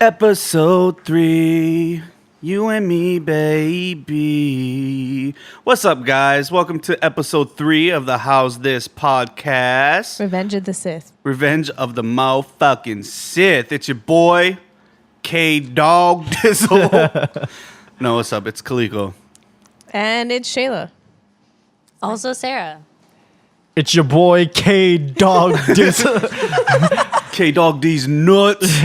Episode 3, you and me, baby. What's up, guys? Welcome to episode 3 of the How's This podcast. Revenge of the Sith. Revenge of the motherfucking Sith. It's your boy, K-Dog Dizzle. No, what's up? It's Kaliko. And it's Shayla. Also Sarah. It's your boy K-Dog Dizzle. K-Dog D's nuts.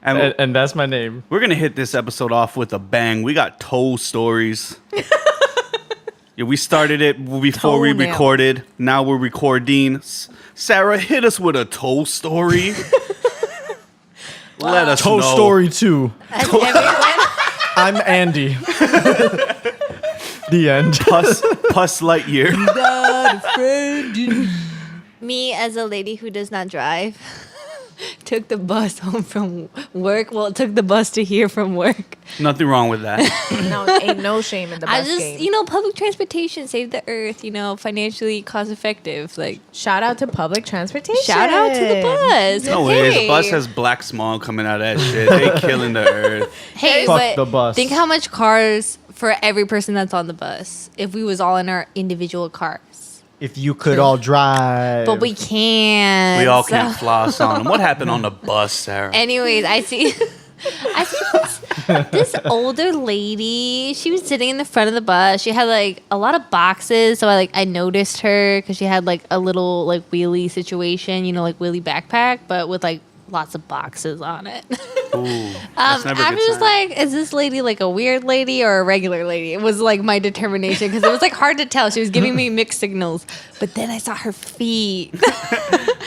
and that's my name. We're going to hit this episode off with a bang. We got toe stories. Yeah, we started it before we Toenail. recorded. Now we're recording. Sarah, hit us with a toe story. Let us Toe know. Story 2. As everyone, I'm Andy. The end. Pus Lightyear. me as a lady who does not drive, took the bus home from work. Well, took the bus to here from work. Nothing wrong with that. No, ain't no shame in the I bus just, game. public transportation saved the earth. Financially cost effective. Like, Shout out to public transportation. shout out to the bus. No way. The bus has black smog coming out of that shit. They killing the earth. Hey, Fuck but the bus. think how much cars for every person that's on the bus if we was all in our individual cars. If you could all drive. But we can't. We all so- can't floss on them. What happened on the bus, Sarah? Anyways, I see this older lady. She was sitting in the front of the bus. She had like a lot of boxes, so I noticed her because she had like a little like wheelie situation, like wheelie backpack, but with like lots of boxes on it. Ooh, that's never a I'm good just sign. like, is this lady like a weird lady or a regular lady? It was like my determination because it was like hard to tell. She was giving me mixed signals, but then I saw her feet,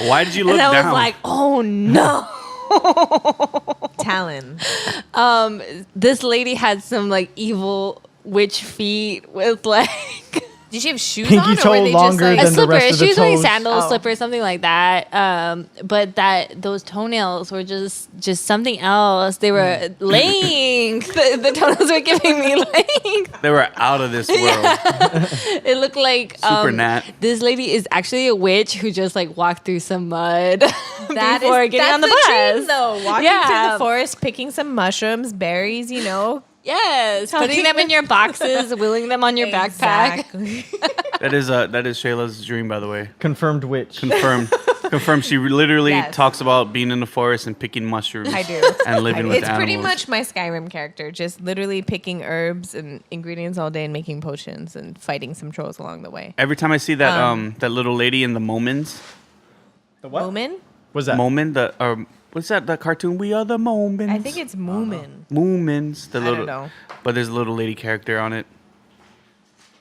Why did you look and I down? was like, oh no. Talon. This lady had some like evil witch feet with like Did she have shoes Pinky on? toe or were they longer just like, a than the slipper. rest of the She was wearing toes. sandals, Oh. slippers, something like that. But those toenails were just something else. They were length. The toenails were giving me length. They were out of this world. It looked like Super nat. this lady is actually a witch who just like walked through some mud That before is, getting on the that's bus. dream, though. Walking Yeah. through the forest, picking some mushrooms, berries, Yes, putting Talking them in your boxes, wheeling them on your backpack. Exactly. That is Shayla's dream, by the way. Confirmed witch. Confirmed. Confirmed. She literally Yes. talks about being in the forest and picking mushrooms. I do. And living with It's animals. pretty much my Skyrim character, just literally picking herbs and ingredients all day and making potions and fighting some trolls along the way. Every time I see that that little lady in the Moments. The what? Moomin? What's that? Moment, what's that? The cartoon? We are the Moments. I think it's Moomin. Moments. The I little, don't know. But there's a little lady character on it.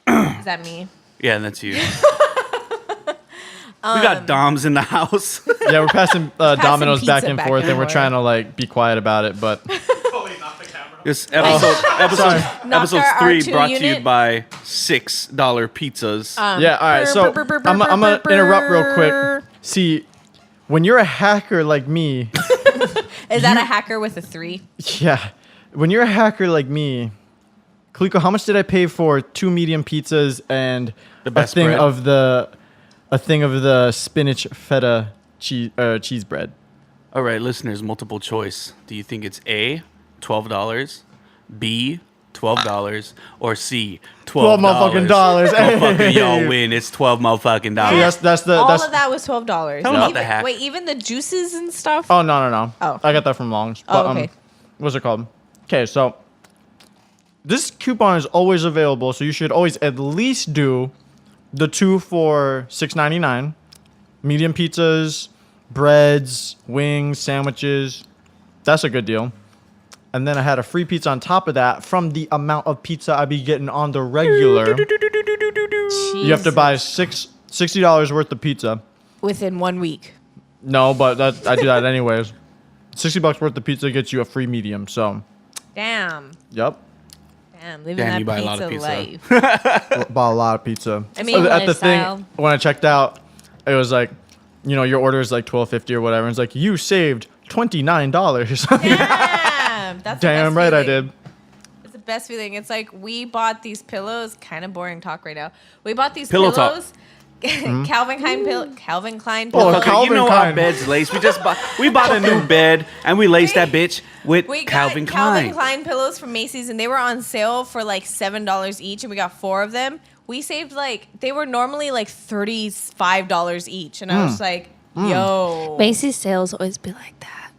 Is that me? Yeah, that's you. We got Doms in the house. Yeah, we're passing dominoes pizza back and back forth, and and we're forth. trying to like be quiet about it, but This episode Knocked our 3 R2 brought to you unit. by $6 pizzas. yeah, all right. So I'm gonna interrupt real quick. See, when you're a hacker like me, Is that a hacker with a 3? yeah, when you're a hacker like me, Kaliko, how much did I pay for 2 medium pizzas and The best a thing bread. of the spinach feta cheese bread? All right, listeners, multiple choice. Do you think it's A, $12, B, $12, or C, $12? 12 motherfucking dollars. Motherfucking y'all Hey. win. It's 12 motherfucking See, dollars. that's All that's of that was $12. Tell 'em about the hack. Wait, even the juices and stuff? Oh no. Oh. I got that from Longs. Oh, okay. What's it called? Okay, so this coupon is always available, so you should always at least do the 2 for $6.99. Medium pizzas, breads, wings, sandwiches. That's a good deal. And then I had a free pizza on top of that from the amount of pizza I'd be getting on the regular. You have to buy $60 worth of pizza. Within 1 week. No, but I do that anyways. $60 worth of pizza gets you a free medium. So, Damn. yep, Living Damn, that you buy a lot of pizza pizza. life. bought a lot of pizza. I mean, at the lifestyle. thing when I checked out, it was like, your order is like $12.50 or whatever. And it's like you saved $29. Damn. That's the Damn best right I feeling. did. It's the best feeling. It's like we bought these pillows. Kind of boring talk right now. We bought these Pillow talk. pillows Calvin Klein Oh, pillow. Okay, Calvin you know Klein. our bed's laced. We bought a new bed and we laced that bitch with We got Calvin Calvin Klein. Klein pillows from Macy's, and they were on sale for like $7 each, and we got 4 of them. We saved they were normally like $35 each, and I was like, yo. Macy's sales always be like that.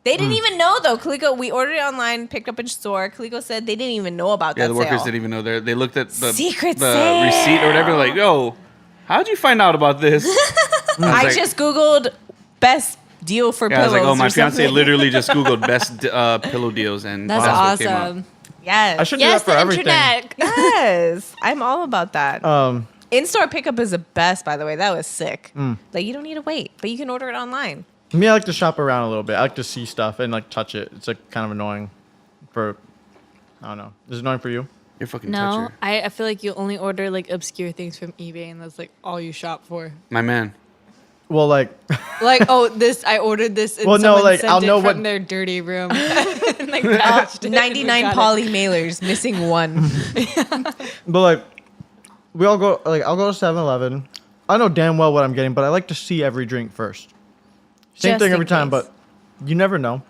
They didn't even know though. Coleco, we ordered it online, picked up in store. Coleco said they didn't even know about Yeah, that the workers sale. didn't even know. They looked at the Secret receipt or whatever. Like, yo, how'd you find out about this? I like- just Googled best deal for Yeah, I was pillows. like, oh, my or fiance something. literally just Googled best pillow deals, and That's what came up. awesome. Yes. I should Yes, do that for the everything. internet. Yes. I'm all about that. Um, In-store pickup is the best, by the way. That was sick. Like, you don't need to wait, but you can order it online. me, I like to shop around a little bit. I like to see stuff and like touch it. It's like kind of annoying. I don't know. Is it annoying for you? You're fucking No, toucher. I feel like you only order like obscure things from eBay, and that's like all you shop for. My man. Well, like, Like, oh, this I ordered this. And Well, no, someone like, sent I'll it know from what- their dirty room. And, like, packaged it, and we 99 got it. poly mailers, missing one. but like, I'll go to 7-Eleven. I know damn well what I'm getting, but I like to see every drink first. Same Just thing in every time, case. but you never know.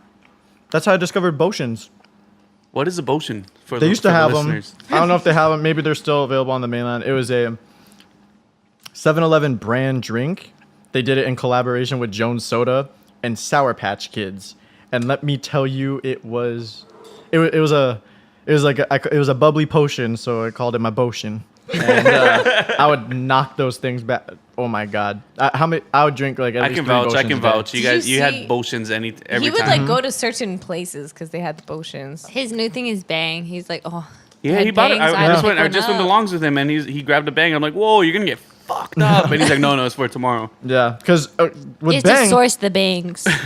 That's how I discovered Botions. What is a Botion? For They used to have them. listeners? I don't know if they have them. Maybe they're still available on the mainland. It was a 7-Eleven brand drink. They did it in collaboration with Jones Soda and Sour Patch Kids. And let me tell you, it was a bubbly potion, so I called it my Botion. And I would knock those things back. Oh my god! I would drink like at I least can 3 vouch. I Botions can a day. vouch. You Did guys, you you had see- Botions every He would time. like go to certain places because they had the potions. His new thing is Bang. He's like, oh. Yeah, had he bought it. bangs, I had just to went. I pick just one went to up. Longs with him, and he grabbed a bang. I'm like, whoa, you're gonna get fucked up. And he's like, no, it's for tomorrow. Yeah, because You with have to Bang, source the bangs. yeah,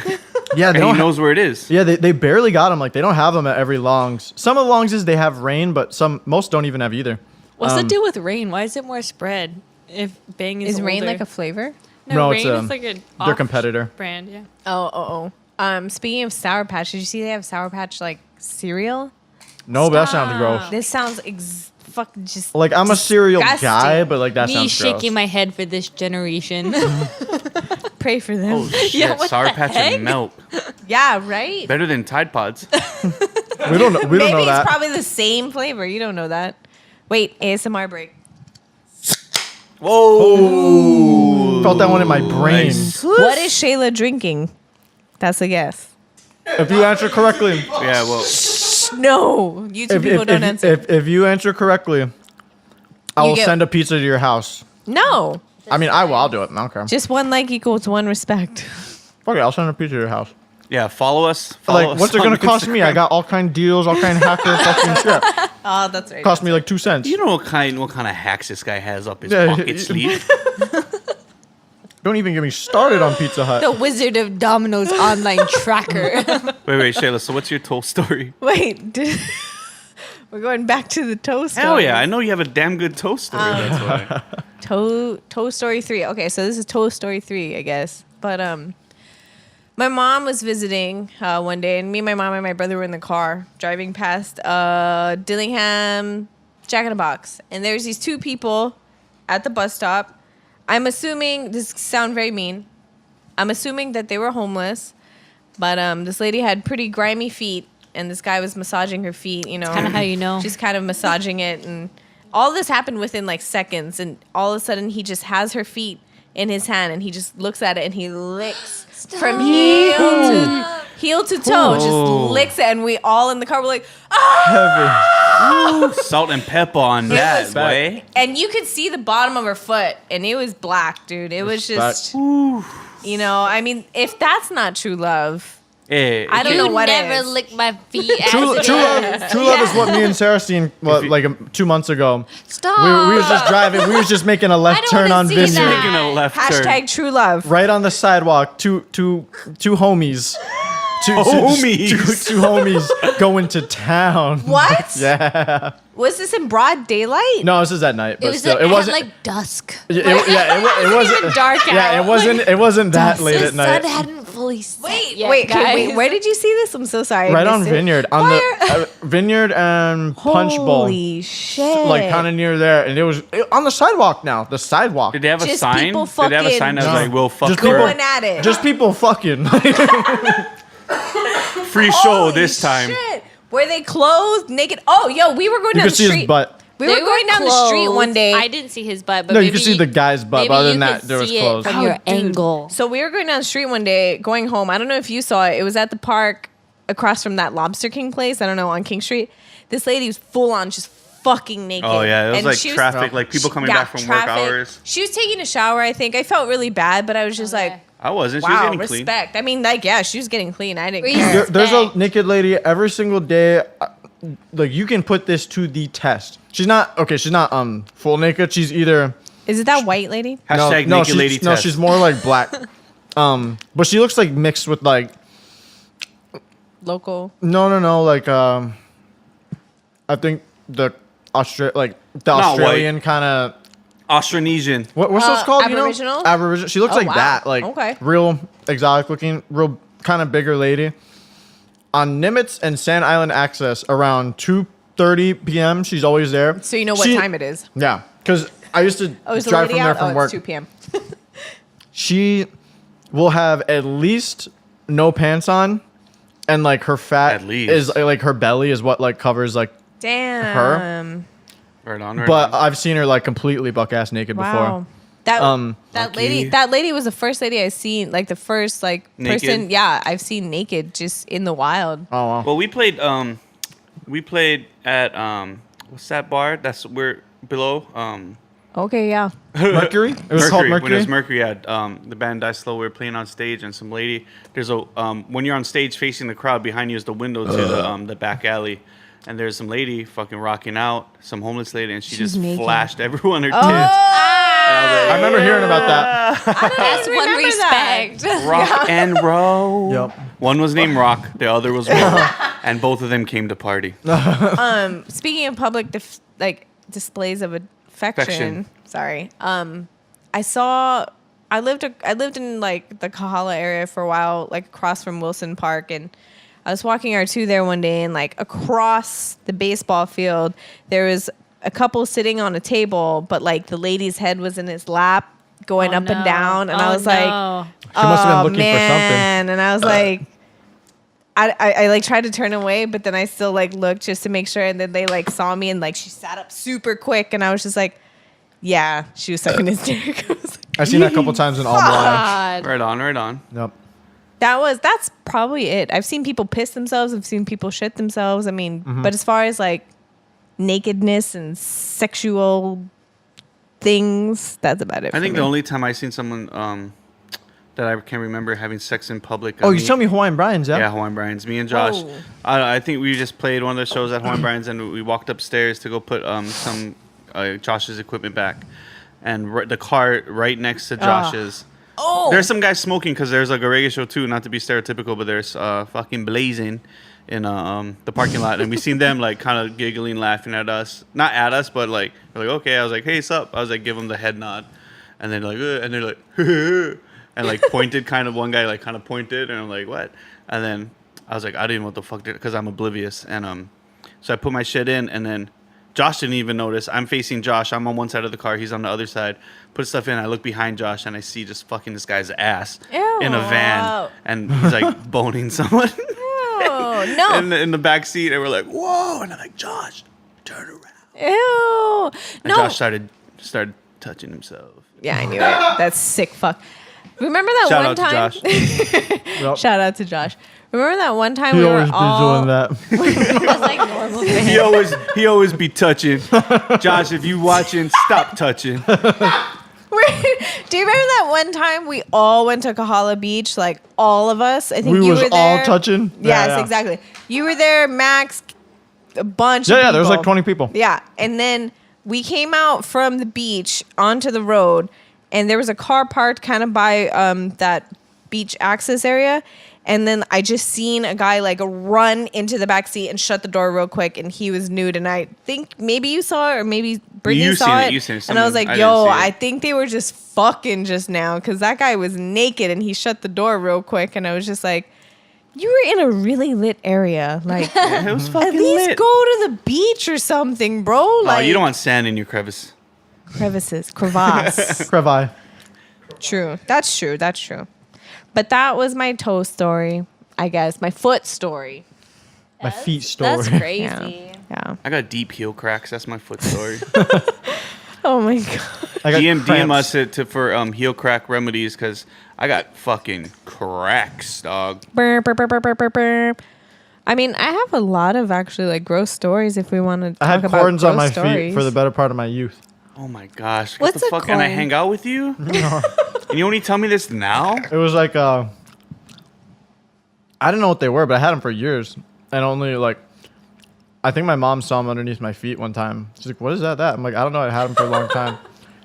they And he don't knows where it is. Yeah, they barely got them. Like they don't have them at every Longs. Some of the Longses they have rain, but most don't even have either. What's the Um, deal with Rain? Why is it more spread? If Bang is Is rain older? like a flavor? No, Rain it's, is like a their competitor. brand. Yeah. Oh. Speaking of Sour Patch, did you see they have Sour Patch like cereal? No, but that sounds gross. This sounds fucking just Like I'm a cereal disgusting. guy, but like that Me sounds shaking gross. my head for this generation. Pray for them. Oh shit! Yeah, what Sour the Patch heck? and milk. Yeah, right. Better than Tide Pods. We don't know. We don't Maybe know it's that. probably the same flavor. You don't know that. Wait, ASMR break. Whoa! Felt that one in my brain. Nice. What is Shayla drinking? That's a guess. If you answer correctly, Yeah, well, No, YouTube people don't answer. if you answer correctly, I You will get- send a pizza to your house. No, I mean, I will. I'll do it. I don't care. just one like equals one respect. Okay, I'll send a pizza to your house. yeah. Follow us. Follow Like, us what's it on gonna cost me? I Instagram. got all kind of deals, all kind of hacker fucking shit. Oh, that's right. Cost me like 2 cents. You know what kind of hacks this guy has up his Yeah, pocket sleeve? Don't even get me started on Pizza Hut. The Wizard of Domino's online tracker. Wait, Shayla. So what's your toe story? Wait, we're going back to the toast. Hell yeah! I know you have a damn good toe story. That's why. Toe Story 3. Okay, so this is Toe Story 3, I guess. But my mom was visiting one day, and me, my mom, and my brother were in the car driving past Dillingham Jack in the Box, and there's these 2 people at the bus stop. I'm assuming this sound very mean. I'm assuming that they were homeless, but this lady had pretty grimy feet, and this guy was massaging her feet. You know, Kind of how you know. just kind of massaging it, and all this happened within like seconds, and all of a sudden he just has her feet in his hand, and he just looks at it, and he licks from heel to toe, Oh. just licks it, and we all in the car were like, ah! Heavy. Salt and pepper on that, was boy. And you could see the bottom of her foot, and it was black, dude. It was just, you know, I mean, if that's not true love, Hey, I don't you know what never is. lick my feet. True, as true it love. is. True love is what me and Sarah seen like 2 months ago. Stop. We was just driving. We was just making a left don't turn wanna on see Vineyard. that. Making a left turn. hashtag true love. Right on the sidewalk, two homies. Two Homies. two homies going to town. What? Yeah. Was this in broad daylight? No, this is at night, but It was still, at, it wasn't. like dusk. it wasn't. Dark Yeah, out. it wasn't that late the at night. sun hadn't fully Holy Wait, yeah, wait, okay, guys. wait. Where did you see this? I'm so sorry. I Right on missed it. Vineyard, on the Vineyard and Punch Bowl, Holy shit! like kind of near there, and it was on the sidewalk now. The sidewalk. Did they have a Just sign? people Did they have a sign that was fucking- like, "We'll fuck Just her"? people- going at it. Just people fucking. Free show Holy this time. Shit. Were they clothed, naked? Oh, yo, we were going You down could the see street. his butt. We were going down the street one day. I didn't see his butt, but No, you maybe could see the guy's butt, maybe but other you than that, could there was see it clothes. from Oh, your dude. angle. So we were going down the street one day, going home. I don't know if you saw it. It was at the park across from that Lobster King place. I don't know, on King Street. This lady was full on just fucking naked. Oh yeah, it was And like she traffic, like people coming yeah, back from work traffic. hours. She was taking a shower, I think. I felt really bad, but I was just Okay. like, I wasn't. She was wow, getting clean. respect. I mean, like, yeah, she was getting clean. I didn't Were you care. There's a Respect. naked lady every single day. Like you can put this to the test. She's not okay. She's not full naked. She's either Is it that white lady? Hashtag no, naked she's, lady no, test. she's more like black. But she looks like mixed with like Local. no, like I think the Not Australian kind of Austronesian. what's those called? Aboriginal? You know? Aboriginal. She looks Oh, like wow. that, like Okay. real exotic looking, real kind of bigger lady. On Nimitz and Sand Island Access around 2:30 p.m. She's always there. So you know what time it is. Yeah, because I used to Oh, is the drive lady from there out? from Oh, work. it's 2 p.m. She will have at least no pants on, and like her fat At least. is like her belly is what like covers like. Damn. Right on. Right But on. I've seen her like completely buck ass naked Wow. before. That Lucky. that lady was the first lady I seen, like the first like Naked? person, yeah, I've seen naked just in the wild. Oh wow. Well, we played at what's that bar? That's where below Okay, yeah. Mercury. It was called When it was Mercury. Mercury, the band Die Slow. We were playing on stage, and some lady. There's a when you're on stage facing the crowd, behind you is the window to the back alley, and there's some lady fucking rocking out, some homeless lady, and she She's just naked. flashed everyone her Oh, tits. I remember hearing about that. That's one remember respect. Rock and roll. Yep. One was named Rock, the other was Roll, and both of them came to party. Speaking of public displays of affection, Affection. sorry. I lived in like the Kahala area for a while, like across from Wilson Park, and I was walking R2 there one day, and like across the baseball field, there was a couple sitting on a table, but like the lady's head was in his lap, going Oh, up and no. down, and I Oh, was like, no. She must have been looking for man. And I was like, I like tried to turn away, but then I still like looked just to make sure. And then they like saw me, and like she sat up super quick, and I was just like, yeah, she was sucking his dick. I was like, I've seen that a couple times in All Blind. God. Right on, right on. Yep. that's probably it. I've seen people piss themselves. I've seen people shit themselves. I mean, Mm-hmm. but as far as like nakedness and sexual things, that's about it. I for think me. the only time I seen someone that I can remember having sex in public. Oh, you told me Hawaiian Brian's, yeah? Yeah, Hawaiian Brian's. Me and Josh. Whoa. I think we just played one of the shows at Hawaiian Brian's, and we walked upstairs to go put some Josh's equipment back, and the car right next to Josh's. Oh, There's some guys smoking because there's like a reggae show too. Not to be stereotypical, but there's fucking blazing in the parking lot, and we seen them like kind of giggling, laughing at us. Not at us, but like we're like okay. I was like, hey, sup? I was like, give them the head nod, and then like, and they're like, and like pointed kind of. One guy like kind of pointed, and I'm like, what? And then I was like, I didn't know what the fuck because I'm oblivious, and so I put my shit in, and then Josh didn't even notice. I'm facing Josh. I'm on one side of the car. He's on the other side. Put stuff in. I look behind Josh, and I see just fucking this guy's ass in a van, and he's like boning someone oh no, in the back seat, and we're like, whoa! And I'm like, Josh, turn around. ew, And no. Josh started touching himself. Yeah, I knew it. That's sick. Fuck. Remember that Shout one out to time? Josh. Yep. Shout out to Josh. Remember that one time He we were always be all doing that. That's like normal for him. he always be touching. Josh, if you watching, stop touching. Do you remember that one time we all went to Kahala Beach? Like all of us. I think We you was were all there. touching? Yes, Yeah. exactly. You were there, Max, a bunch. of Yeah, there was like people. 20 people. Yeah, and then we came out from the beach onto the road, and there was a car parked kind of by that beach access area, And then I just seen a guy like run into the back seat and shut the door real quick, and he was nude. And I think maybe you saw it, or maybe Brittany You saw seen it. it, you seen it. And I was Someone- like, I didn't yo, see it. I think they were just fucking just now, because that guy was naked and he shut the door real quick. And I was just like, you were in a really lit area. Like, Yeah, it was fucking at least lit. go to the beach or something, bro. Oh, Like, you don't want sand in your crevice. crevices, crevasse. Crevi. True. That's true. That's true. But that was my toe story, I guess. My foot story. My feet story. That's crazy. Yeah. I got deep heel cracks. That's my foot story. Oh my god. I got DM cramps. us for heel crack remedies because I got fucking cracks, dog. Burr, burr, burr, burr, burr, burr, burr. I mean, I have a lot of actually like gross stories if we want to talk I had about corns on my gross feet for the better part of my youth. Oh my gosh. What's what the a fuck? And I corn? hang out with you? And you only tell me this now? It was like I didn't know what they were, but I had them for years, and only like I think my mom saw them underneath my feet one time. She's like, "What is that?" I'm like, "I don't know. I had them for a long time."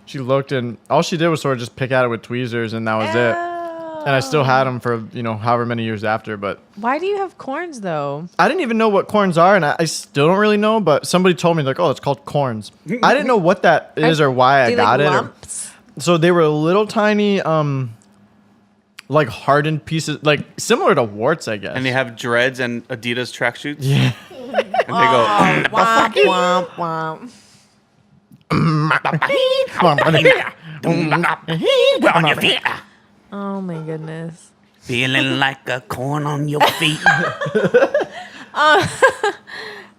She looked, and all she did was sort of just pick at it with tweezers, and that was it. And I still had them for however many years after. But Why do you have corns though? I didn't even know what corns are, and I still don't really know. But somebody told me like, "Oh, it's called corns." I didn't know what that is or why I They, got like, it. or- lumps? So they were little tiny, like hardened pieces, like similar to warts, I guess. And they have dreads and Adidas tracksuits. yeah. And they go, Womp, womp, womp. Oh my goodness. feeling like a corn on your feet.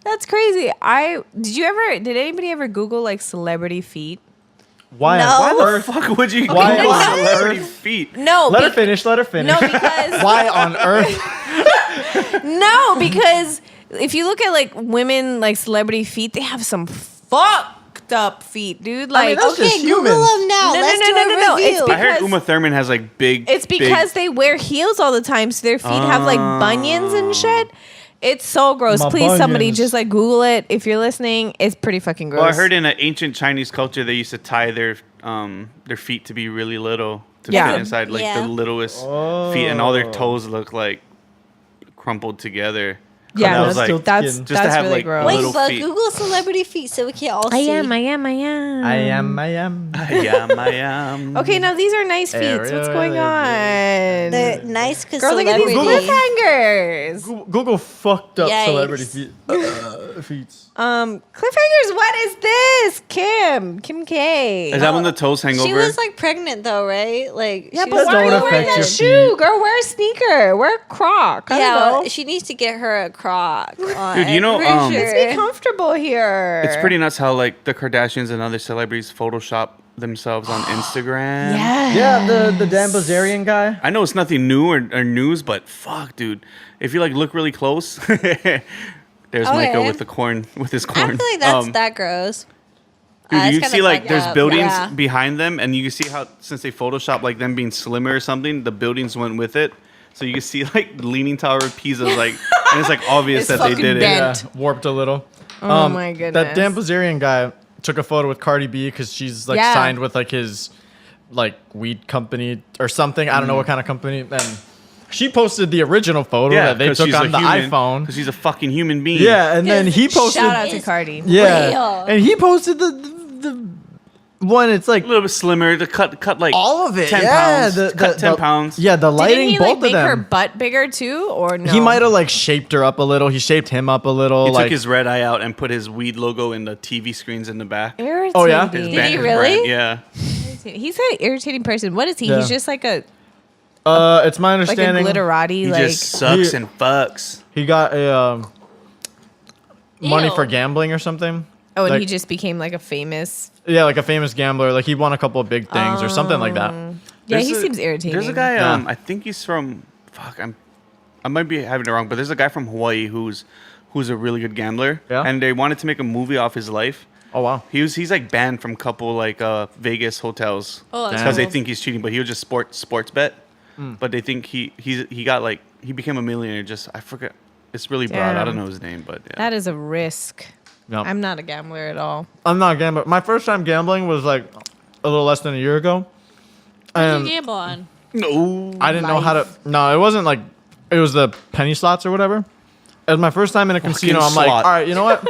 That's crazy. Did anybody ever Google like celebrity feet? Why? No. Why Why on the earth? fuck would you Why Google on celebrity earth? feet? No. Let her finish. Let her finish. No, because Why on earth? no, because if you look at like women like celebrity feet, they have some fucked up feet, dude. I mean, Like that's Okay, just Google humans. them now. No, Let's no, do no, a no, no. review. It's I heard because- Uma Thurman has like big. it's because they wear heels all the time, so their feet have like bunions and shit. It's so gross. My Please, somebody bunions. just like Google it if you're listening. It's pretty fucking gross. Well, I heard in an ancient Chinese culture they used to tie their feet to be really little to Yeah. fit inside like Yeah. the littlest feet, and all their toes look like crumpled together. yeah, I no, was like, that's just to that's have, really like, gross. Wait, little but feet. Google celebrity feet so we can all I see. am. I am. I am. I am. Okay, now these are nice feet. What's Area going on? They're nice because Girl, look at these celebrity. cliffhangers. Google fucked up Yikes. celebrity feet. Feet. Cliffhangers. What is this, Kim? Kim K. Is that when the toes hang She over? was like pregnant though, right? Like Yeah, she but was why are you don't wearing affect that your shoe, feet. girl? Wear a sneaker. Wear a croc. I yeah, don't know. she needs to get her a croc. Dude, you know, I'm pretty Let's be comfortable here. It's pretty nuts how like the Kardashians and other celebrities Photoshop themselves on Instagram. Yeah. the Dan Bilzerian guy. I know it's nothing new or news, but fuck, dude. If you like look really close, there's Micah Okay. with the corn with his I corn. feel like that's that gross. Dude, It's you kinda see like fucked there's up. buildings Yeah. behind them, and you can see how since they Photoshop like them being slimmer or something, the buildings went with it. So you can see like Leaning Tower of Pisa, like, and it's like obvious It's that they fucking did it. bent. Yeah, warped a little. Oh my That goodness. Dan Bilzerian guy took a photo with Cardi B because she's like Yeah. signed with like his like weed company or something. I don't know what kind of company. And she posted the original photo Yeah, that they 'cause took she's on a the human, iPhone. because she's a fucking human being. Yeah, and then he posted. Shout out to It's- Cardi. Yeah, Real. and he posted the one. It's like a little bit slimmer. The cut like all of it. 10 yeah, pounds. Cut 10 pounds. Yeah, the Didn't lighting, he both like of make her them. butt bigger too, or no? He might have like shaped her up a little. He shaped him up a little. He like took his red eye out and put his weed logo in the TV screens in the back. Irritating. Oh, yeah? His Did brand- he his really? brand, yeah. He's an irritating person. What is he? Yeah. He's just like a it's my like a understanding. glitterati. He Like just sucks He- and fucks. He got a money Ew. for gambling or something. oh, and like- he just became like a famous. Yeah, like a famous gambler. Like he won a couple of big things or something like that. Yeah, There's he a- seems irritating. There's a guy. Yeah. I think he's from. Fuck, I might be having it wrong, but there's a guy from Hawaii who's a really good gambler. Yeah? And they wanted to make a movie off his life. Oh wow. He's like banned from couple like Vegas hotels Oh, that's because they cool. think he's cheating, but he was just sports bet. But they think he got like he became a millionaire. Just I forget. It's really broad. I don't Damn. know his name, but yeah. That is a risk. No. I'm not a gambler at all. I'm not gambling. My first time gambling was like a little less than a year ago. What And did you gamble on? no. I didn't know how to. No, it wasn't like it was the penny slots or whatever. It was my first time in a casino. I'm like, slot. all right, you know what?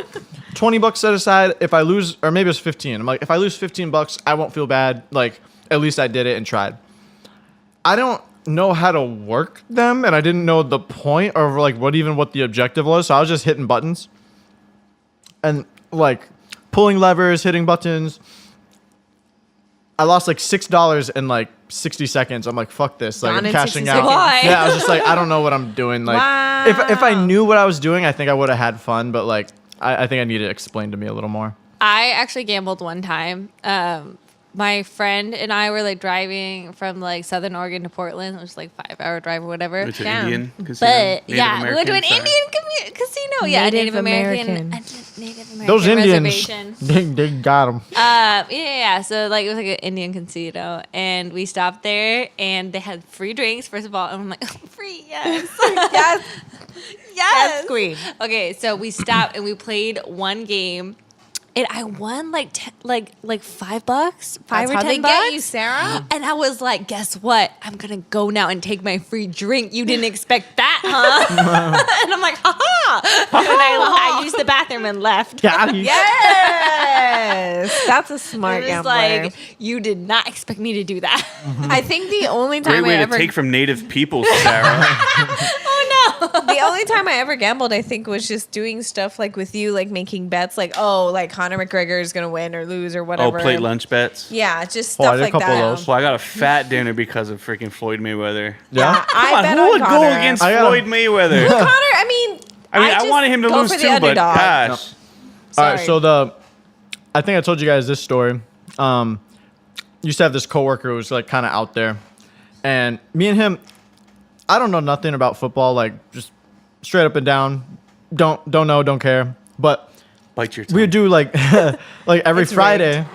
$20 set aside. If I lose, or maybe it was 15. I'm like, if I lose $15, I won't feel bad. Like, at least I did it and tried. I don't know how to work them, and I didn't know the point or like what the objective was. So I was just hitting buttons and like pulling levers, hitting buttons. I lost like $6 in like 60 seconds. I'm like, fuck this. Like, Gone I'm in cashing 60 out. seconds. Why? Yeah, I was just like, I don't know what I'm doing. Like, if I knew what I was doing, I think I would have had fun. But like, I think I need it explained to me a little more. I actually gambled one time. My friend and I were like driving from like Southern Oregon to Portland. It was like 5-hour drive or whatever. Which Damn. Indian casino? But Native yeah, we went to an American? Sorry. Indian casino. Yeah, Native Native American. American. Native American Those Indians, reservation. they got them. Yeah. So like it was like an Indian casino, and we stopped there, and they had free drinks. First of all, and I'm like, free, yes, Yes, yes, yes, queen. Okay, so we stopped and we played one game, and I won like like $5, That's $5 or how they $10. get you, Sarah. And I was like, guess what? I'm gonna go now and take my free drink. You didn't expect that, huh? And I'm like, ha! And then I used the bathroom and left. Got you. Yes, that's a smart It was gambler. like, you did not expect me to do that. I think the only time Great way I to ever take from native people, Sarah. the only time I ever gambled, I think, was just doing stuff like with you, like making bets, like like Conor McGregor is gonna win or lose or Oh, whatever. plate lunch bets. Yeah, just Oh, I stuff did a like couple that. of those. Well, I got a fat dinner because of freaking Floyd Mayweather. Yeah. I Come on, bet who on would Conor. go against I gotta- Floyd Mayweather? Connor, I mean, I just wanted him to go lose for the too, but underdog. gosh. All right, Sorry. so I think I told you guys this story. Used to have this coworker who was like kind of out there, and me and him, I don't know nothing about football, like just straight up and down, don't know, don't care. But Bite your tongue. we would do like like every It's Friday,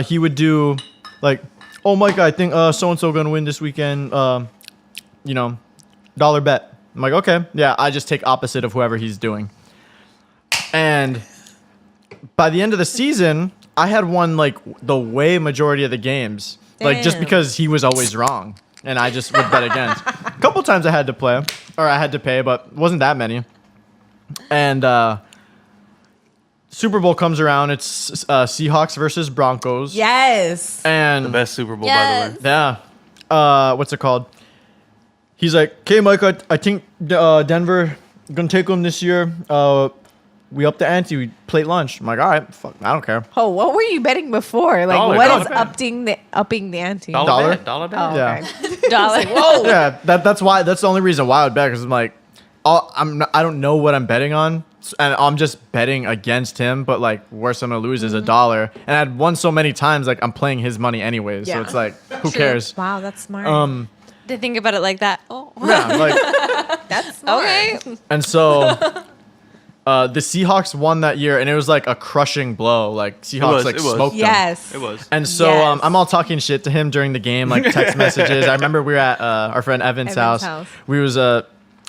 he would do like, oh Micah, I think so and so gonna win this weekend. You know, dollar bet. I'm like, okay, yeah. I just take opposite of whoever he's doing, and by the end of the season, I had won like the way majority of the games, like just Damn. because he was always wrong, and I just would bet against. A couple times I had to play, or I had to pay, but it wasn't that many. And Super Bowl comes around. It's Seahawks versus Broncos. Yes. And The best Super Bowl, Yes. by the way. yeah, what's it called? He's like, okay, Mike, I think Denver gonna take them this year. We up the ante. We plate lunch. I'm like, all right, fuck, I don't care. Oh, what were you betting before? Like, Dollar, what dollar is bet. upping the ante? Dollar? Dollar bet. Oh, Yeah. okay. Dollar. Whoa. Yeah, that's why. That's the only reason why I would bet, because I'm like, I don't know what I'm betting on, and I'm just betting against him. But like, worst I'm gonna lose is $1, and I'd won so many times. Like, I'm playing his money anyways, so Yeah. it's like, who cares? Wow, that's smart. To think about it like that. Oh. Yeah, like, That's smart. Okay. and so. The Seahawks won that year, and it was like a crushing blow. Like Seahawks it was. smoked them. Yes. It was. And so Yes. I'm all talking shit to him during the game, like text messages. I remember we were at our friend Evan's house. We was I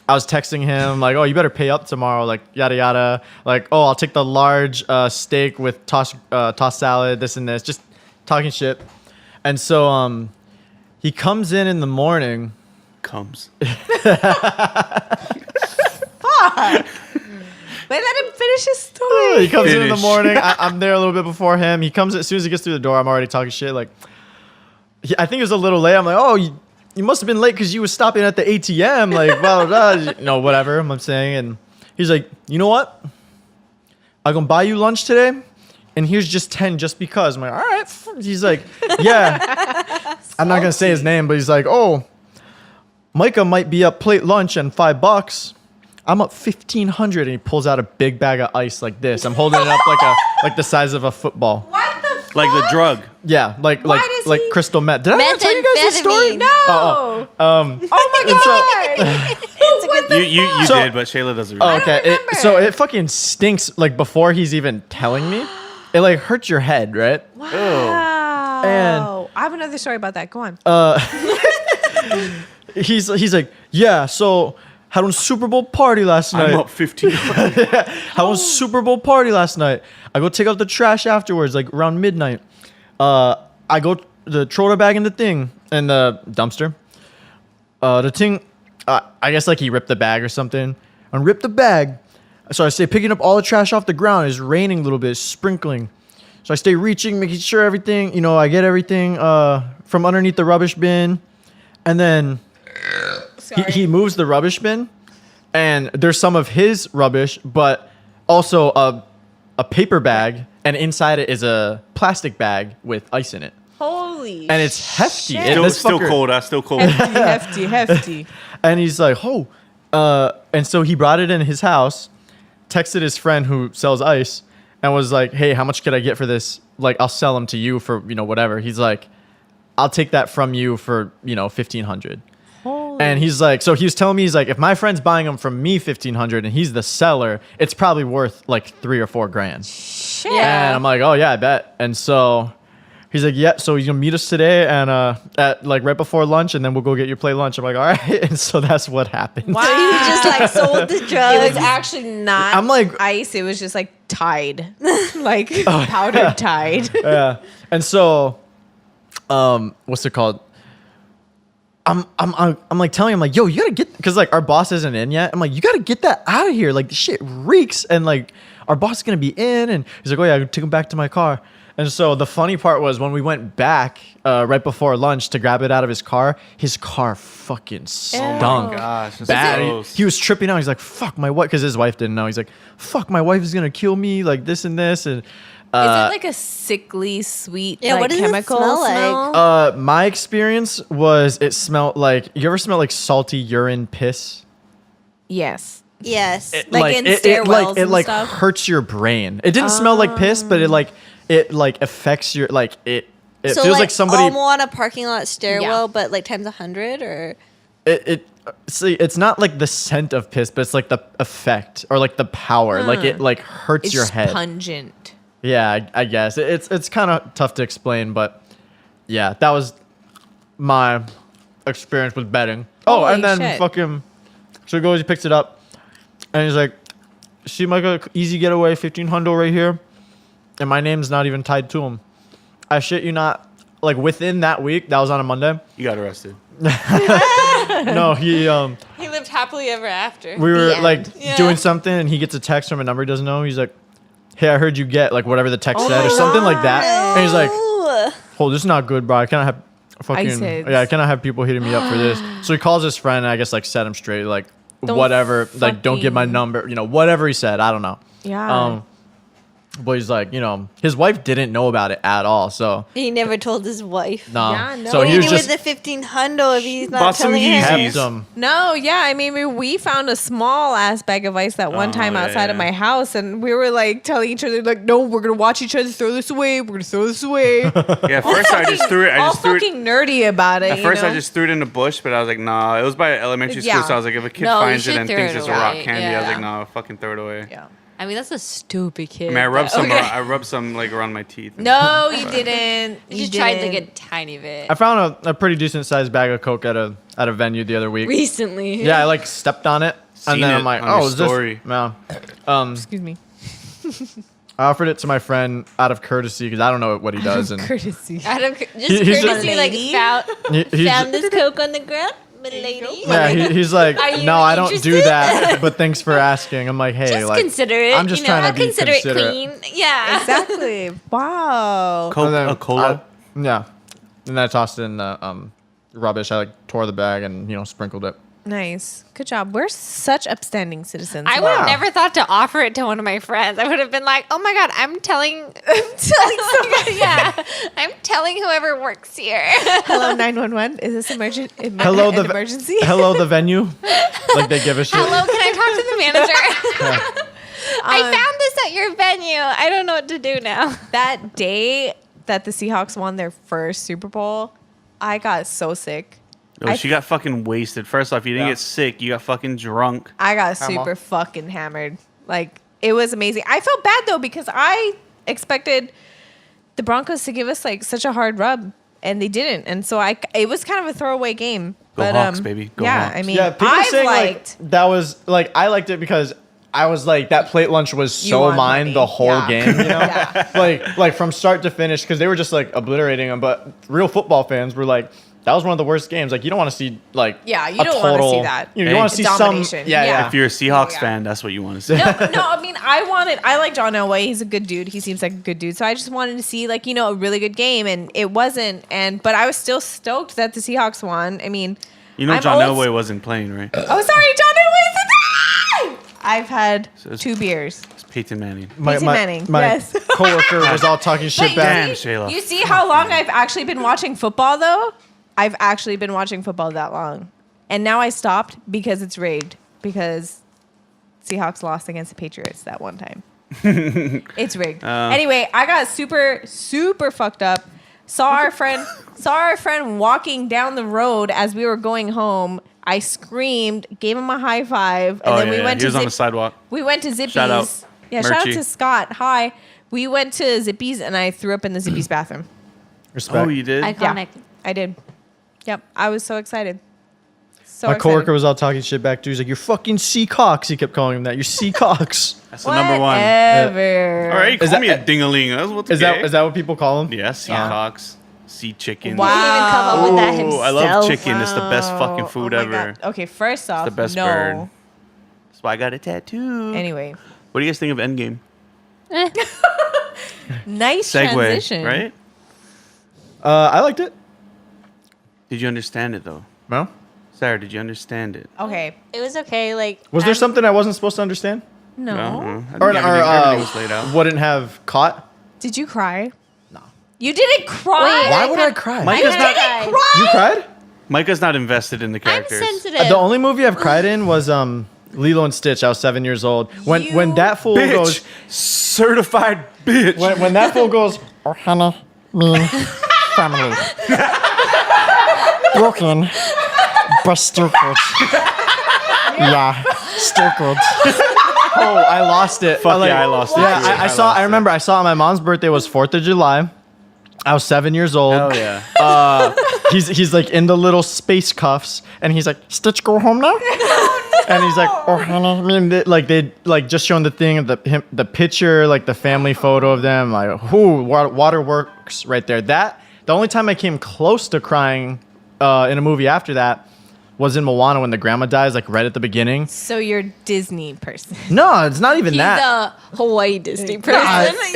was texting him like, "Oh, you better pay up tomorrow," like yada yada. Like, "Oh, I'll take the large steak with tossed salad, this and this," just talking shit. And so he comes in the morning. Comes. Wait, let him finish his story. He comes in the Finish. morning. I'm there a little bit before him. He comes as soon as he gets through the door. I'm already talking shit. Like, I think it was a little late. I'm like, "Oh, you must have been late because you was stopping at the ATM." Like, blah blah blah. No, whatever. I'm saying, and he's like, "You know what? I'm gonna buy you lunch today, and here's just 10 just because." I'm like, "All right." He's like, "Yeah." I'm not gonna say his name, but he's like, "Oh, Micah might be up plate lunch and $5. I'm up 1,500, and he pulls out a big bag of ice like this. I'm holding it up like the size of a football. What the fuck? Like the drug. Yeah, like does like he- crystal meth. Did I ever tell you guys this story? Methamphetamine. No. Oh, Oh my god. What the You fuck? So- did, but Shayla doesn't. Oh, Remember. okay. remember. So it fucking stinks. Like before he's even telling me, it like hurts your head, right? Wow. And- I have another story about that. Go on. He's like, yeah. So had a Super Bowl party last night. I'm up 15. Had a Super Bowl party last night. I go take out the trash afterwards, like around midnight. I go throw the bag in the thing in the dumpster. The thing, I guess like he ripped the bag or something, and ripped the bag. So I stay picking up all the trash off the ground. It's raining a little bit, sprinkling. So I stay reaching, making sure everything, I get everything from underneath the rubbish bin, and then he moves the rubbish bin, and there's some of his rubbish, but also a paper bag, and inside it is a plastic bag with ice in it. Holy And it's hefty. shit. And this Still fucker- cold. Still cold. hefty. And he's like, and so he brought it in his house, texted his friend who sells ice, and was like, hey, how much could I get for this? Like, I'll sell them to you for, whatever. He's like, I'll take that from you for, $1,500. And he's like, so he was telling me, he's like, if my friend's buying them from me $1,500 and he's the seller, it's probably worth like $3 or $4 grand. Shit. And I'm like, oh yeah, I bet. And so he's like, yeah, so he's gonna meet us today and at like right before lunch, and then we'll go get your plate lunch. I'm like, all right. And so that's what happened. Wow. So he just like sold the It drugs. was actually not I'm like- ice. It was just like Tide. Like powdered Tide. Yeah. And so, what's it called? I'm like telling him like, yo, you gotta get, because like our boss isn't in yet. I'm like, you gotta get that out of here. Like the shit reeks, and like our boss is gonna be in, and he's like, oh yeah, I take him back to my car. And so the funny part was when we went back right before lunch to grab it out of his car fucking stunk. Gosh, that's Bad. gross. He was tripping out. He's like, fuck my wife, because his wife didn't know. He's like, fuck, my wife is gonna kill me, like this and this. And Is it like a sickly sweet Yeah, like what does it chemical smell like? smell? my experience was it smelled like, you ever smell like salty urine piss? Yes. Yes. Like in it stairwells it and like stuff? hurts your brain. It didn't smell like piss, but it affects your it so feels like somebody on a parking lot stairwell, Yeah. but like times 100, or see, it's not like the scent of piss, but it's like the effect or like the power. Like it like hurts It's your just head. pungent. Yeah, I guess it's kind of tough to explain, but yeah, that was my experience with betting. Oh, Holy and then shit. fucking, so he goes, he picks it up, and he's like, "See, my easy getaway, 1,500 right here," and my name's not even tied to him. I shit you not. Like within that week, that was on a Monday. You got arrested. No, he He lived happily ever after. we were end. like Yeah. doing something, and he gets a text from a number he doesn't know. He's like, "Hey, I heard you get like whatever the text said or something like that," and he's like, Ooh. "Oh, this is not good, bro. I cannot have fucking Ice heads. I cannot have people hitting me up for this." So he calls his friend, and I guess like set him straight, like Don't whatever, like don't give my fucking- number, whatever he said. I don't know. Yeah. But he's like, his wife didn't know about it at all, so He never told his wife. no. Yeah, no. So What do he you was do just with the 1,500 if he's not Bought some telling her? Yeezys. kept them. No, yeah. I mean, we found a small ass bag of ice that one Oh, time yeah, outside of yeah. my house, and we were like telling each other, like, no, we're gonna watch each other throw this away. We're gonna throw this away. Yeah, at first I just threw it. I All just threw it. fucking nerdy about it. At you first, I know? just threw it in the bush, but I was like, nah. It was by elementary school, Yeah. so I was like, if a kid No, you finds it should and throw thinks it it's a rock away. candy, I was Yeah. like, no, fucking throw it away. Yeah. I mean, that's a stupid kid. I mean, I rubbed but- some. okay. I rubbed some like around my teeth. No, you didn't. You You just tried like didn't. a tiny bit. I found a pretty decent sized bag of Coke at a venue the other week. Recently. Yeah, I like stepped on it, Seen and then it I'm like, on your oh, is this? story. No. Excuse me. I offered it to my friend out of courtesy because I don't know what he does, and Courtesy. Out of just He's just- courtesy, like Lady? found he's, Found this Coke on the ground, my lady. yeah, he's like, Are you no, I don't do interested?" that, but thanks for asking. I'm like, hey, just like, consider it. I'm just trying to I'll be consider it considerate. clean. Yeah. Exactly. Wow. Coke, and then a cola. yeah, and then I tossed it in the rubbish. I like tore the bag and sprinkled it. Nice. Good job. We're such upstanding citizens. I would have Wow. never thought to offer it to one of my friends. I would have been like, "Oh my god, I'm telling, yeah, I'm telling whoever works here." Hello, 911. Is this Hello, an emergency? hello, the venue. Like they give a shit. Hello, can I talk to the manager? I found this at your venue. I don't know what to do now. That day that the Seahawks won their first Super Bowl, I got so sick. Oh, she got fucking wasted. First off, you didn't Yeah. get sick. You got fucking drunk. I got Hammer. super fucking hammered. Like, it was amazing. I felt bad though because I expected the Broncos to give us like such a hard rub, and they didn't. And so it was kind of a throwaway game. Go but Hawks, baby. Go yeah, Hawks. I mean, Yeah, people I've saying liked. like that was like I liked it because I was like that plate lunch was You so won mine money. the whole Yeah. game, Yeah. like from start to finish because they were just like obliterating them. But real football fans were like that was one of the worst games. Like you don't want to see like Yeah, you a don't wanna see total- that. You Hey. want to see some. Domination. Yeah, Yeah. yeah. If you're a Seahawks yeah. fan, that's what you want to see. No, I mean, I like John Elway. He's a good dude. He seems like a good dude. So I just wanted to see like, a really good game, and it wasn't. But I was still stoked that the Seahawks won. I mean, You know I'm John old- Elway wasn't playing, right? Oh, sorry, John Elway's a I've had So it's- 2 beers. It's Peyton Manning. Peyton Manning, My yes. coworker was all talking shit But back. Damn, Shayla. You see how long I've actually been watching football, though? I've actually been watching football that long. And now I stopped because it's rigged. Because Seahawks lost against the Patriots that one time. It's rigged. Anyway, I got super, super fucked up. Saw our friend walking down the road as we were going home. I screamed, gave him a high five, and Oh, then yeah, we went he to was on the sidewalk. We went to Zippy's. Shout out, Yeah, shout out Murchie. to Scott. Hi. We went to Zippy's and I threw up in the Zippy's bathroom. Respect. Oh, you did? Iconic. I did. Yep. I was so excited. So My coworker excited. was all talking shit back too. He's like, "You're fucking Seacocks." He kept calling him that. You're Seacocks. That's the number one. Whatever. All right, Is call me a that- ding-a-ling. That's what's Is okay. that what people call him? Yeah, Seahawks, sea chicken. Wow. He didn't even come up with that Ooh, himself. I love chicken. It's the best fucking food Oh my ever. God. Okay, first off, The best no. bird. That's why I got a tattoo. Anyway, What do you guys think of Endgame? nice Segue, transition. right? I liked it. Did you understand it though? No. Sarah, did you understand it? Okay. It was okay. Like, Was there I'm- something I wasn't supposed to understand? No. I think Or, everything was laid out. wouldn't have caught? Did you cry? No. You didn't cry? Wait, Why I would had- I cry? Micah's I not. cried. You cried? Micah's not invested in the I'm characters. sensitive. The only movie I've cried in was Lilo and Stitch. I was 7 years old. When that fool Bitch, goes certified bitch. when that fool goes Ohana mean family broken but still good. Yeah, still good. Oh, I lost it. Fuck yeah, I lost it. Yeah, too. I saw. lost I it. remember. I saw my mom's birthday was 4th of July. I was 7 years old. Hell yeah. He's like in the little space cuffs, and he's like, "Stitch, go home now." And he's like, "Oh, honey." I mean, they just showing the thing, the picture, like the family photo of them, like, waterworks right there. That the only time I came close to crying in a movie after that was in Moana when the grandma dies, like right at the beginning. So you're a Disney person. No, it's not even He's that. a Hawaii Disney person.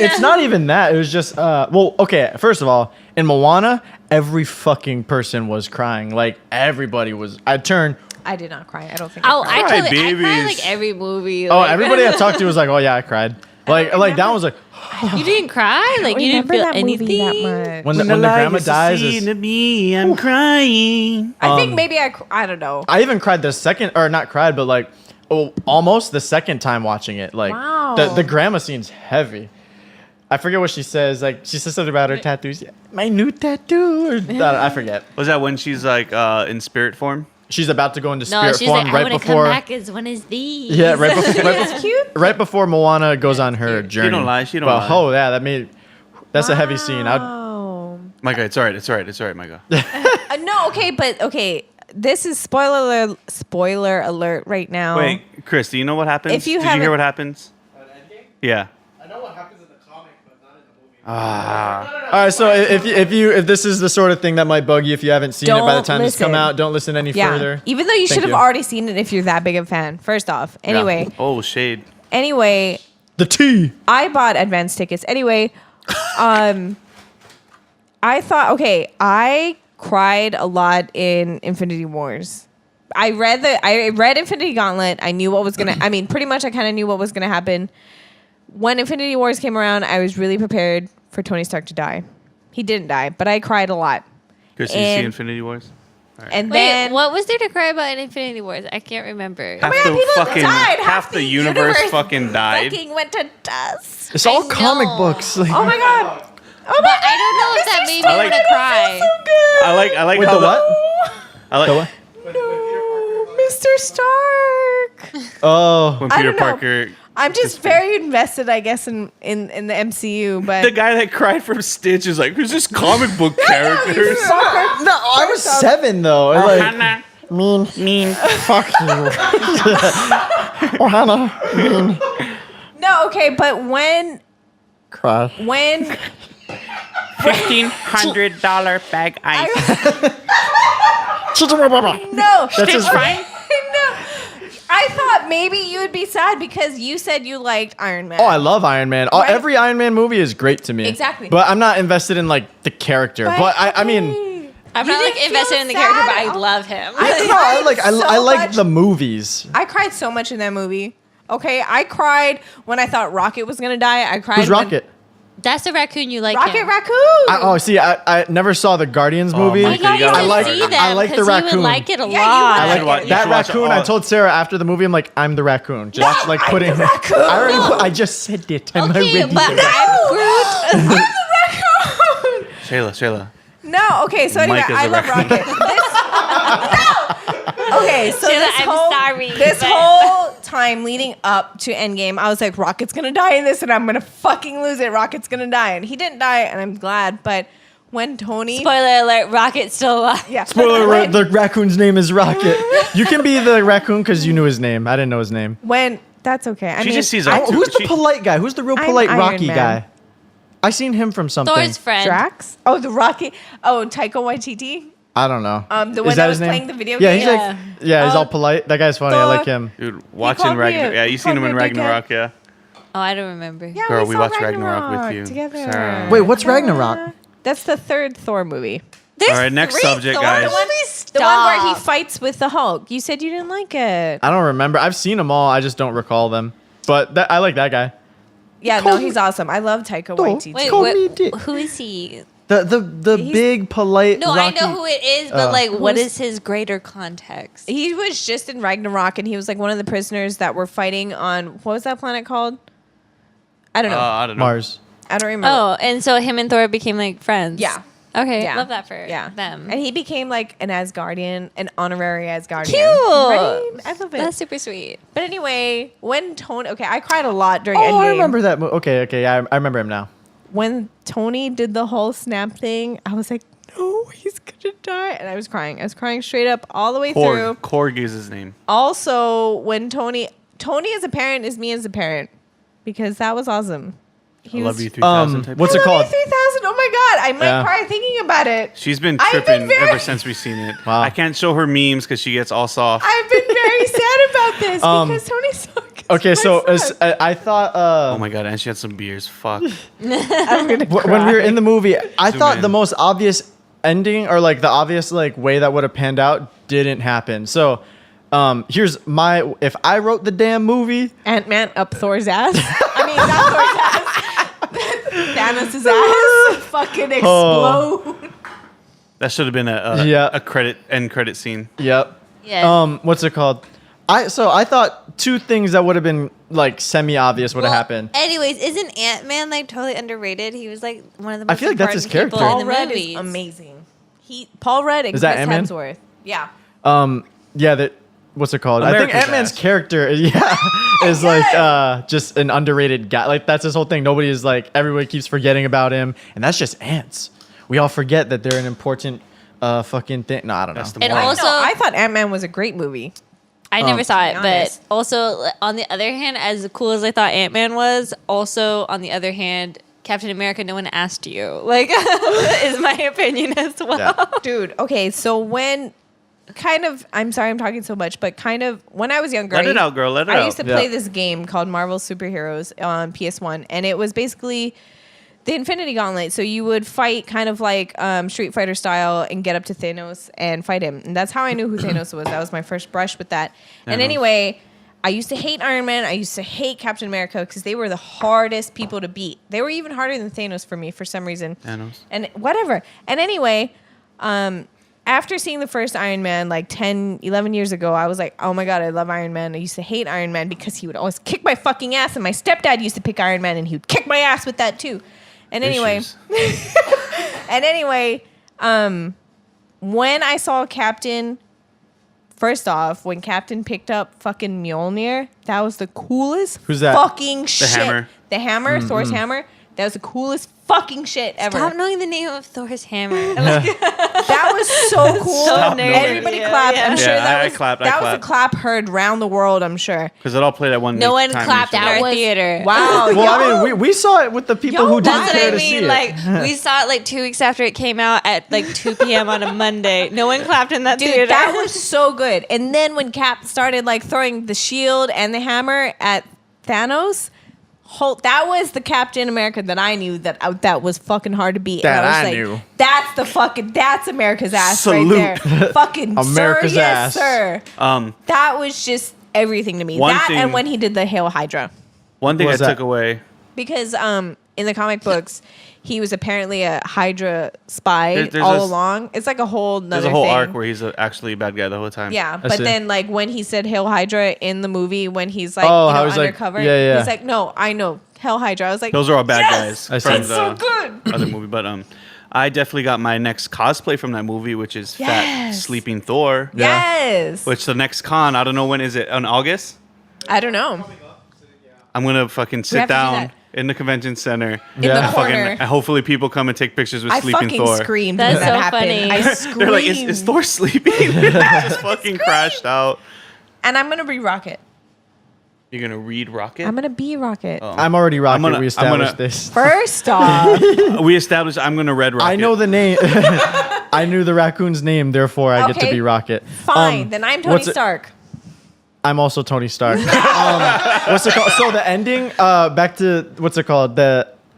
It's not even that. It was just well, okay, first of all, in Moana, every fucking person was crying. Like everybody was. I turned. I did not cry. I don't think Oh, I cried. I totally, I cried babies. like every movie. Oh, like- everybody I talked to was like, "Oh yeah, I cried." Like that one was like You didn't cry? Like you didn't remember feel that movie anything? that much. when the grandma dies. Is, me, I'm crying. I think maybe I don't know. I even cried the second, or not cried, but like almost the second time watching it. Like Wow. the grandma scene's heavy. I forget what she says. Like she says something about her tattoos. My new tattoo. Or, I forget. Was that when she's like in spirit form? She's about to go into No, spirit she's form like, I right want to before. come back as one of these. Yeah, right before. That's cute. Right before Moana goes on her journey. don't lie, she don't well, lie. Oh yeah, that's a heavy scene. Oh. Micah, it's all right. It's all right. It's all right, Micah. No, okay, but okay. This is spoiler alert right now. Wait, Chris, do you know what happens? If you Did you hear haven't- what happens? Yeah. I know what happens in the comic, but not in the movie. Ah. All right, so if this is the sort of thing that might bug you if you haven't seen it by the Don't time this come listen. out, don't listen any Yeah. further. Even though you Thank should have you. already seen it if you're that big of a fan. First off. Anyway. Oh, shade. Anyway, The T. I bought advance tickets. Anyway, I thought, okay, I cried a lot in Infinity Wars. I read Infinity Gauntlet. I knew what was gonna. I mean, pretty much, I kind of knew what was gonna happen. When Infinity Wars came around, I was really prepared for Tony Stark to die. He didn't die, but I cried a lot. Chris, did you see And- Infinity Wars? And Wait, then what was there to cry about in Infinity Wars? I can't remember. Half my God, the people fucking died. half the universe fucking died. fucking went to dust. It's all I comic know. books. Like, Oh my god. Oh my But I don't know if that made me I like- want to cry. I like with how the what? I like The what? No, Mr. Stark. Oh, when I Peter don't know. Parker. I'm just very invested, I guess, in the MCU. But The guy that cried from Stitch is like, who's this comic book characters? no, I was 7 though. Like, Mean. fuck you. Oh, Hannah, mean. no, okay, but when Cry. $1,500 bag ice. No, That's his fine. no. I thought maybe you would be sad because you said you liked Iron Man. Oh, I love Iron Man. Oh, Right? every Iron Man movie is great to me. Exactly. But I'm not invested in like the character. But I mean, I'm You not like didn't invested feel in the character, but sad? I love him. I like so the much. movies. I cried so much in that movie. Okay, I cried when I thought Rocket was gonna die. I cried. Who's when- Rocket? That's the raccoon you like. Rocket him. Raccoon. See, I never saw the Guardians movie. my God, you I gotta like see them, I like the 'cause you raccoon. would like it a Yeah, you lot. would. I You should watch- like you that should watch raccoon. all- I told Sarah after the movie, I'm like, I'm the raccoon. Just like I'm putting. the raccoon. I already. I just said it. I'm Okay, already but the raccoon. I'm Groot. I'm the raccoon. Shayla. No, okay, so anyway, Mike is I a love raccoon. Rocket. No! Okay, so Sheila, this I'm whole, sorry, this but- whole time leading up to Endgame, I was like, Rocket's gonna die in this and I'm gonna fucking lose it. Rocket's gonna die. And he didn't die, and I'm glad, but when Tony... Spoiler alert: Rocket's still alive. Yeah. Spoiler when, alert, the raccoon's name is Rocket. You can be the raccoon because you knew his name. I didn't know his name. when... That's okay. I She mean, just sees I- up to Who's the she- polite guy? Who's the real I'm polite Iron Rocky Man. guy? I seen him from something. Thor's friend. Drax? Oh, the Rocky... Oh, Taika Waititi? I don't know. The one that was playing the video Yeah, game? he's like, yeah, he's Uh, all polite. That guy's funny. I Thor. like him. Dude, called watching me Ragnarok. a- Yeah, he you seen called him in me a dickhead. Ragnarok, yeah. Oh, I don't remember. Yeah, Girl, we saw watched Ragnarok with you. together. Sarah. Wait, what's Ragnarok? That's the third Thor movie. There's All right, next 3 subject, Thor guys. movies? The one where he Stop. fights with the Hulk. You said you didn't like it. I don't remember. I've seen them all. I just don't recall them. But I like that guy. Yeah, Call no, me- he's awesome. I love Taika Don't Waititi. Wait, Call what, me Dick. who is he? The He's- big polite. No, Rocky. I know who it is, but like, what Who's- is his greater context? He was just in Ragnarok, and he was like one of the prisoners that were fighting on what was that planet called? I don't know. I don't know. Mars. I don't remember. Oh, and so him and Thor became like friends. Yeah. Okay, Yeah. love that for Yeah. them. And he became like an Asgardian, an honorary Asgardian. Cute. Right? I love it. That's super sweet. But anyway, when Tony, okay, I cried a lot during Oh, Endgame. I remember that. Okay. Yeah, I remember him now. When Tony did the whole snap thing, I was like, no, he's gonna die. And I was crying. I was crying straight up all the way through. Korg is his name. Also, when Tony as a parent is me as a parent, because that was awesome. He I was, love you 3000 type. What's I it love called? you 3000. Oh my God. I might Yeah. cry thinking about it. She's been I've been tripping very- ever since we've seen it. Wow. I can't show her memes because she gets all soft. I've been very sad about this because Tony's so good. Okay, so My as, son. I thought. Oh my god, and she had some beers. Fuck. I'm gonna When we were cry. in the movie, I Zoom thought in. the most obvious ending or like the obvious like way that would have panned out didn't happen. So here's my if I wrote the damn movie, Ant-Man up Thor's ass. I mean, not Thor's ass. Thanos' ass. Fucking explode. That should have been a Yeah. a end credit scene. yep. Yeah. What's it called? I thought two things that would have been like semi obvious would have happened. Anyways, isn't Ant-Man like totally underrated? He was like one of the most I feel like that's his important people character. in Paul the Rudd movies. is amazing. Paul Rudd and Is that Chris Ant-Man? Hemsworth. Yeah. Yeah, that what's it called? I think America's Ant-Man's ass. character is like just an underrated guy. Like that's his whole thing. Nobody is like everybody keeps forgetting about him, and that's just ants. We all forget that they're an important fucking thing. No, I don't know. That's the And moral. also- No, I thought Ant-Man was a great movie. I never saw it, be but honest. also on the other hand, as cool as I thought Ant-Man was, also on the other hand, Captain America, no one asked you. Like, is my opinion as well. Yeah. Dude, okay, so when I'm sorry I'm talking so much, but kind of when I was younger, Let it out, girl. Let it I out. used to Yeah. play this game called Marvel Superheroes on PS1, and it was basically the Infinity Gauntlet. So you would fight kind of like Street Fighter style and get up to Thanos and fight him. And that's how I knew who Thanos was. That was my first brush with that. And Thanos. anyway, I used to hate Iron Man. I used to hate Captain America because they were the hardest people to beat. They were even harder than Thanos for me for some reason. Thanos. And whatever. And anyway, after seeing the first Iron Man like 10, 11 years ago, I was like, oh my God, I love Iron Man. I used to hate Iron Man because he would always kick my fucking ass. And my stepdad used to pick Iron Man and he would kick my ass with that too. And anyway, Issues. when I saw Captain, first off, when Captain picked up fucking Mjolnir, that was the coolest Who's that? fucking shit. hammer. The hammer, Thor's hammer. That was the coolest fucking shit ever. Stop knowing the name of Thor's hammer. That was so cool. Stop knowing it. Everybody clapped. I'm sure Yeah, that I was clapped, I that was a clapped. clap heard round the world. I'm sure. Because it all played at one No one time clapped usually. at our was- theater. Wow. Well, I mean, we saw it with the people who didn't That's care what I to see mean. it. Like we saw it like 2 weeks after it came out at like 2 p.m. on a Monday. No one clapped in that theater. Dude, that was so good. And then when Cap started like throwing the shield and the hammer at Thanos, that was the Captain America that I knew that was fucking hard to beat. That and was I like, knew. That's America's ass Salute. right there. Fucking America's sir, yes, ass. sir. That was just everything to me. One That thing- and when he did the Hail Hydra. One thing I What was took that? away. Because in the comic books, he was apparently a Hydra spy There's all a- along. It's like a whole nother There's a whole thing. arc where he's actually a bad guy the whole time. Yeah, I but see. then like when he said Hail Hydra in the movie, when he's like Oh, how he's like, undercover, yeah. he's like, no, I know Hail Hydra. I was like, Those are all bad yes! guys I see. from That's the so good. other movie. But I definitely got my next cosplay from that movie, which is Fat Yes. Sleeping Thor. Yes. Which the next con, I don't know when is it, in August? I don't know. I'm gonna fucking have sit to do down that. in the convention center. In the and fucking- corner. and hopefully people come and take pictures with I Sleeping fucking Thor. screamed That's when that so happened. funny. I screamed. They're like, is Thor sleeping? Just fucking crashed out. And I'm gonna be Rocket. You're gonna read Rocket? I'm gonna be Rocket. Oh. I'm already Rocket. gonna- We I'm established gonna- this. First off, We established I'm gonna red Rocket. I know the name. I knew the raccoon's name, therefore I get to Okay. be Rocket. fine. Then I'm Tony what's it- Stark. I'm also Tony Stark. What's it called? So the ending, back to what's it called?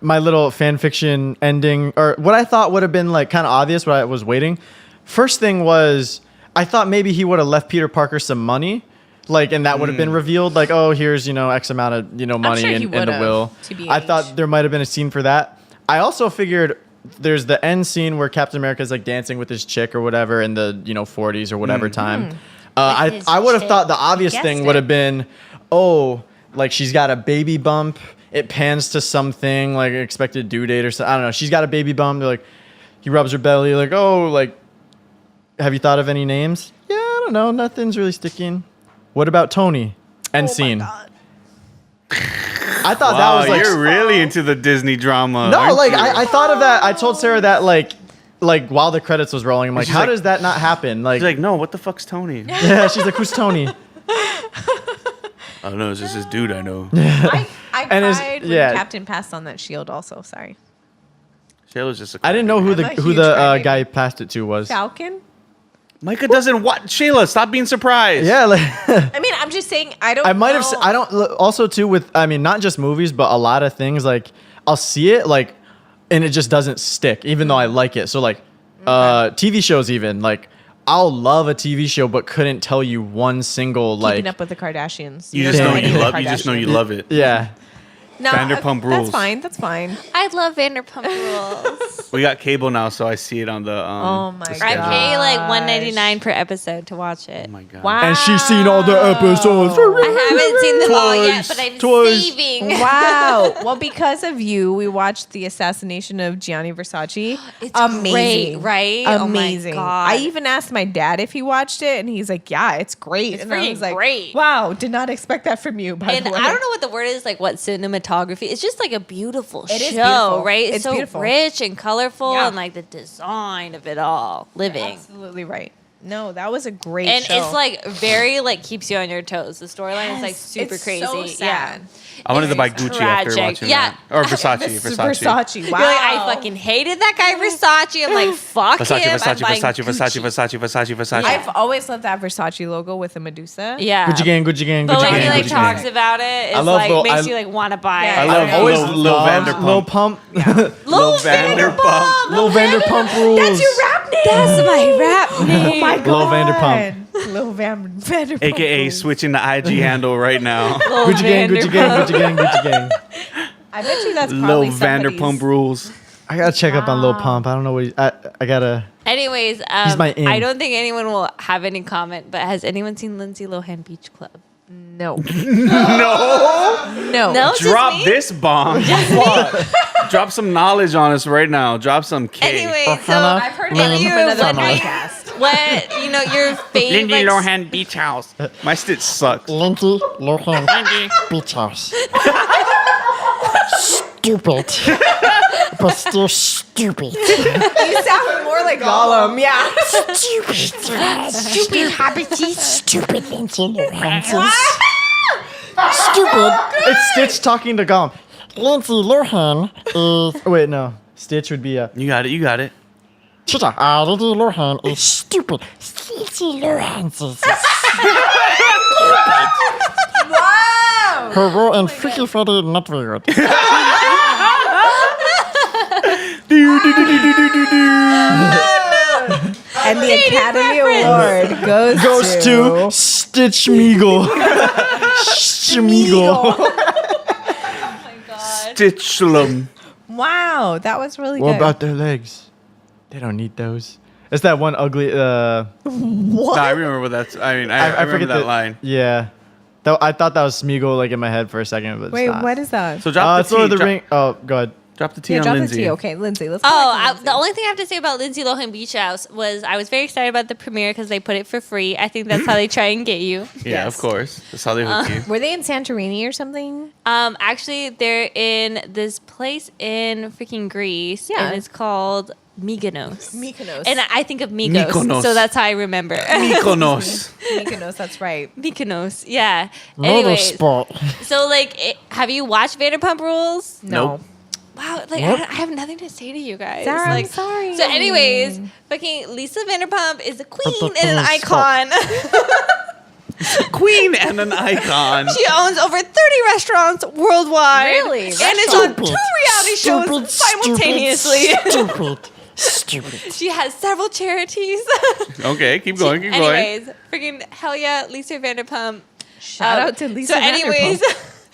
My little fan fiction ending, or what I thought would have been like kind of obvious, but I was waiting. First thing was, I thought maybe he would have left Peter Parker some money, like, and that would have been revealed, like, oh, here's X amount of money sure he in the would've, will. TBH. I thought there might have been a scene for that. I also figured there's the end scene where Captain America's like dancing with his chick or whatever in the 40s or whatever time. With his I would have chick. thought the obvious Guessed thing it. would have been, oh, like she's got a baby bump. It pans to something like expected due date or something. I don't know. She's got a baby bump. They're like, he rubs her belly. Like, oh, like, have you thought of any names? Yeah, I don't know. Nothing's really sticking. What about Tony? End scene. I thought that Wow, was like you're really into the Disney drama. no, aren't like you? I thought of that. I told Sarah that like while the credits was rolling. I'm like, she's how like- does that not happen? Like, She's like, no, what the fuck's Tony? yeah, she's like, who's Tony? I don't know. It's just this dude I know. I And it's- cried when yeah. Captain passed on that shield. Also, sorry. Shayla's just a I didn't know who I'm a the huge guy crybaby. passed it to was. Falcon. Micah doesn't watch. Shayla, stop being surprised. Yeah, like I mean, I'm just saying. I don't. I might have. know. I don't. Also, too, with not just movies, but a lot of things. Like I'll see it like, and it just doesn't stick, even though I like it. So like, TV shows, even like, I'll love a TV show, but couldn't tell you one single like. Keeping up with the Kardashians. You don't just know any you of the love. You just know you Kardashians. love it. Yeah. No, Vanderpump Rules. That's fine. That's fine. I love Vanderpump Rules. We got cable now, so I see it on the. Oh my the God. I schedule. pay like $1.99 per episode to watch it. Oh my god. Wow. And she's seen all the episodes. I haven't seen them all yet, Twice, but I'm twice. saving. Wow. Well, because of you, we watched the assassination of Gianni Versace. It's amazing, great, right? Oh my Amazing. God. I even asked my dad if he watched it, and he's like, "Yeah, it's great." It's and I freaking was like, great. Wow, did not expect that from you. By And the way, I don't know what the word is, like what cinematography. It's just like a beautiful It is show, beautiful. right? It's so beautiful. rich and colorful, Yeah. and like the design of it all, living. Absolutely right. No, that was a great And show. it's like very like keeps you on your toes. The storyline is like Yes, super it's crazy. so sad. I wanted to buy It's Gucci after tragic. watching Yeah. that. Or Versace. This is Versace. Versace. Wow. You're like, I fucking hated that guy Versace. I'm like, fuck Versace, him. Versace, I'm buying Versace, Versace, Gucci. Versace, Versace, Versace. I've always loved that Versace logo with the Medusa. Yeah. Gucci gang, Gucci gang, But Gucci when gang, he like Gucci talks gang. about it, it's love like Lil- makes I- you like want to buy Yeah, it. I love know. Lil Vanderpump. Lil Pump. Lil Vanderpump. Lil Vanderpump rules. That's your rap name. That's my rap name. Oh my God. Lil Vanderpump. Lil Vanderpump. AKA switching the IG handle right now. Lil Gucci gang, Gucci gang, Gucci gang, Gucci gang. I bet you that's Lil probably Vanderpump somebody's. rules. I gotta check up on Lil Pump. I don't know what I gotta. Anyways, He's my in. I don't think anyone will have any comment, but has anyone seen Lindsay Lohan Beach Club? No. No. No. No, it's just Drop me? this bomb. Drop some knowledge on us right now. Drop some K. Anyway, so Hannah, I've heard if about it you from another wondering podcast. what your favorite Lindsay Lohan Beach House. My stitch sucks. Lindsay Lohan Beach House. Stupid. but still stupid. You sound more like Gollum. Yeah. Stupid hobbity, stupid Lindsay Lohan. Stupid It's Stitch talking to Gollum. Lindsay Lohan is. Oh, wait, no. Stitch would be a. You got it. You got it. Lindsay Lohan is stupid. Lindsay Lohan is. Wow. Her role in Freaky Friday not very good. And the Academy Award Goes to Stitch Meagle. Schmeagle. Stitchlum. Wow, that was really What good. about their legs? They don't need those. It's that one ugly. Nah, I remember what that's. I mean, I remember forget that the line. Yeah. I thought that was Smeagol like in my head for a second, but Wait, it's not. what is that? So drop It's the Lord T. of the Ring. Oh, go ahead. Drop the T Yeah, on drop the Lindsay. T. Okay, Lindsay, let's go Oh, back to the Lindsay. only thing I have to say about Lindsay Lohan Beach House was I was very excited about the premiere because they put it for free. I think that's how they try and get you. Yeah, Yes. of course. That's how they hook you. Were they in Santorini or something? Actually, they're in this place in freaking Greece, Yeah. and it's called Mykonos. Mykonos. And I think of Migos, Mykonos. so that's how I remember. Mykonos. Mykonos, that's right. Mykonos, yeah. Anyways, Motorsport. so like, have you watched Vanderpump Rules? No. Nope. Wow, like I have nothing to say to you guys. Sarah, I'm like, sorry. So, anyways, fucking Lisa Vanderpump is a queen the and an thing is icon. Queen and an icon. She owns over 30 restaurants worldwide. Really? And it's on Stupid. 2 reality shows simultaneously. Stupid. She has several charities. Okay, keep going. Keep going. Anyways, freaking hell yeah, Lisa Vanderpump. Shout out to Lisa So, anyways,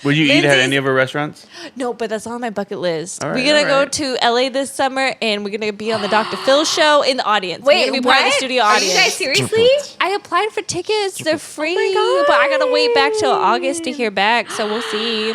Would you eat at Lindsay's- any of her restaurants? no, but that's on my bucket list. All right, we're gonna all go right. to LA this summer, and we're gonna be on the Dr. Phil show in the audience. Wait, we're gonna be what? part of the studio Are audience. you guys seriously? I applied for tickets. They're free, God. but I gotta wait back till August to hear back. So we'll see.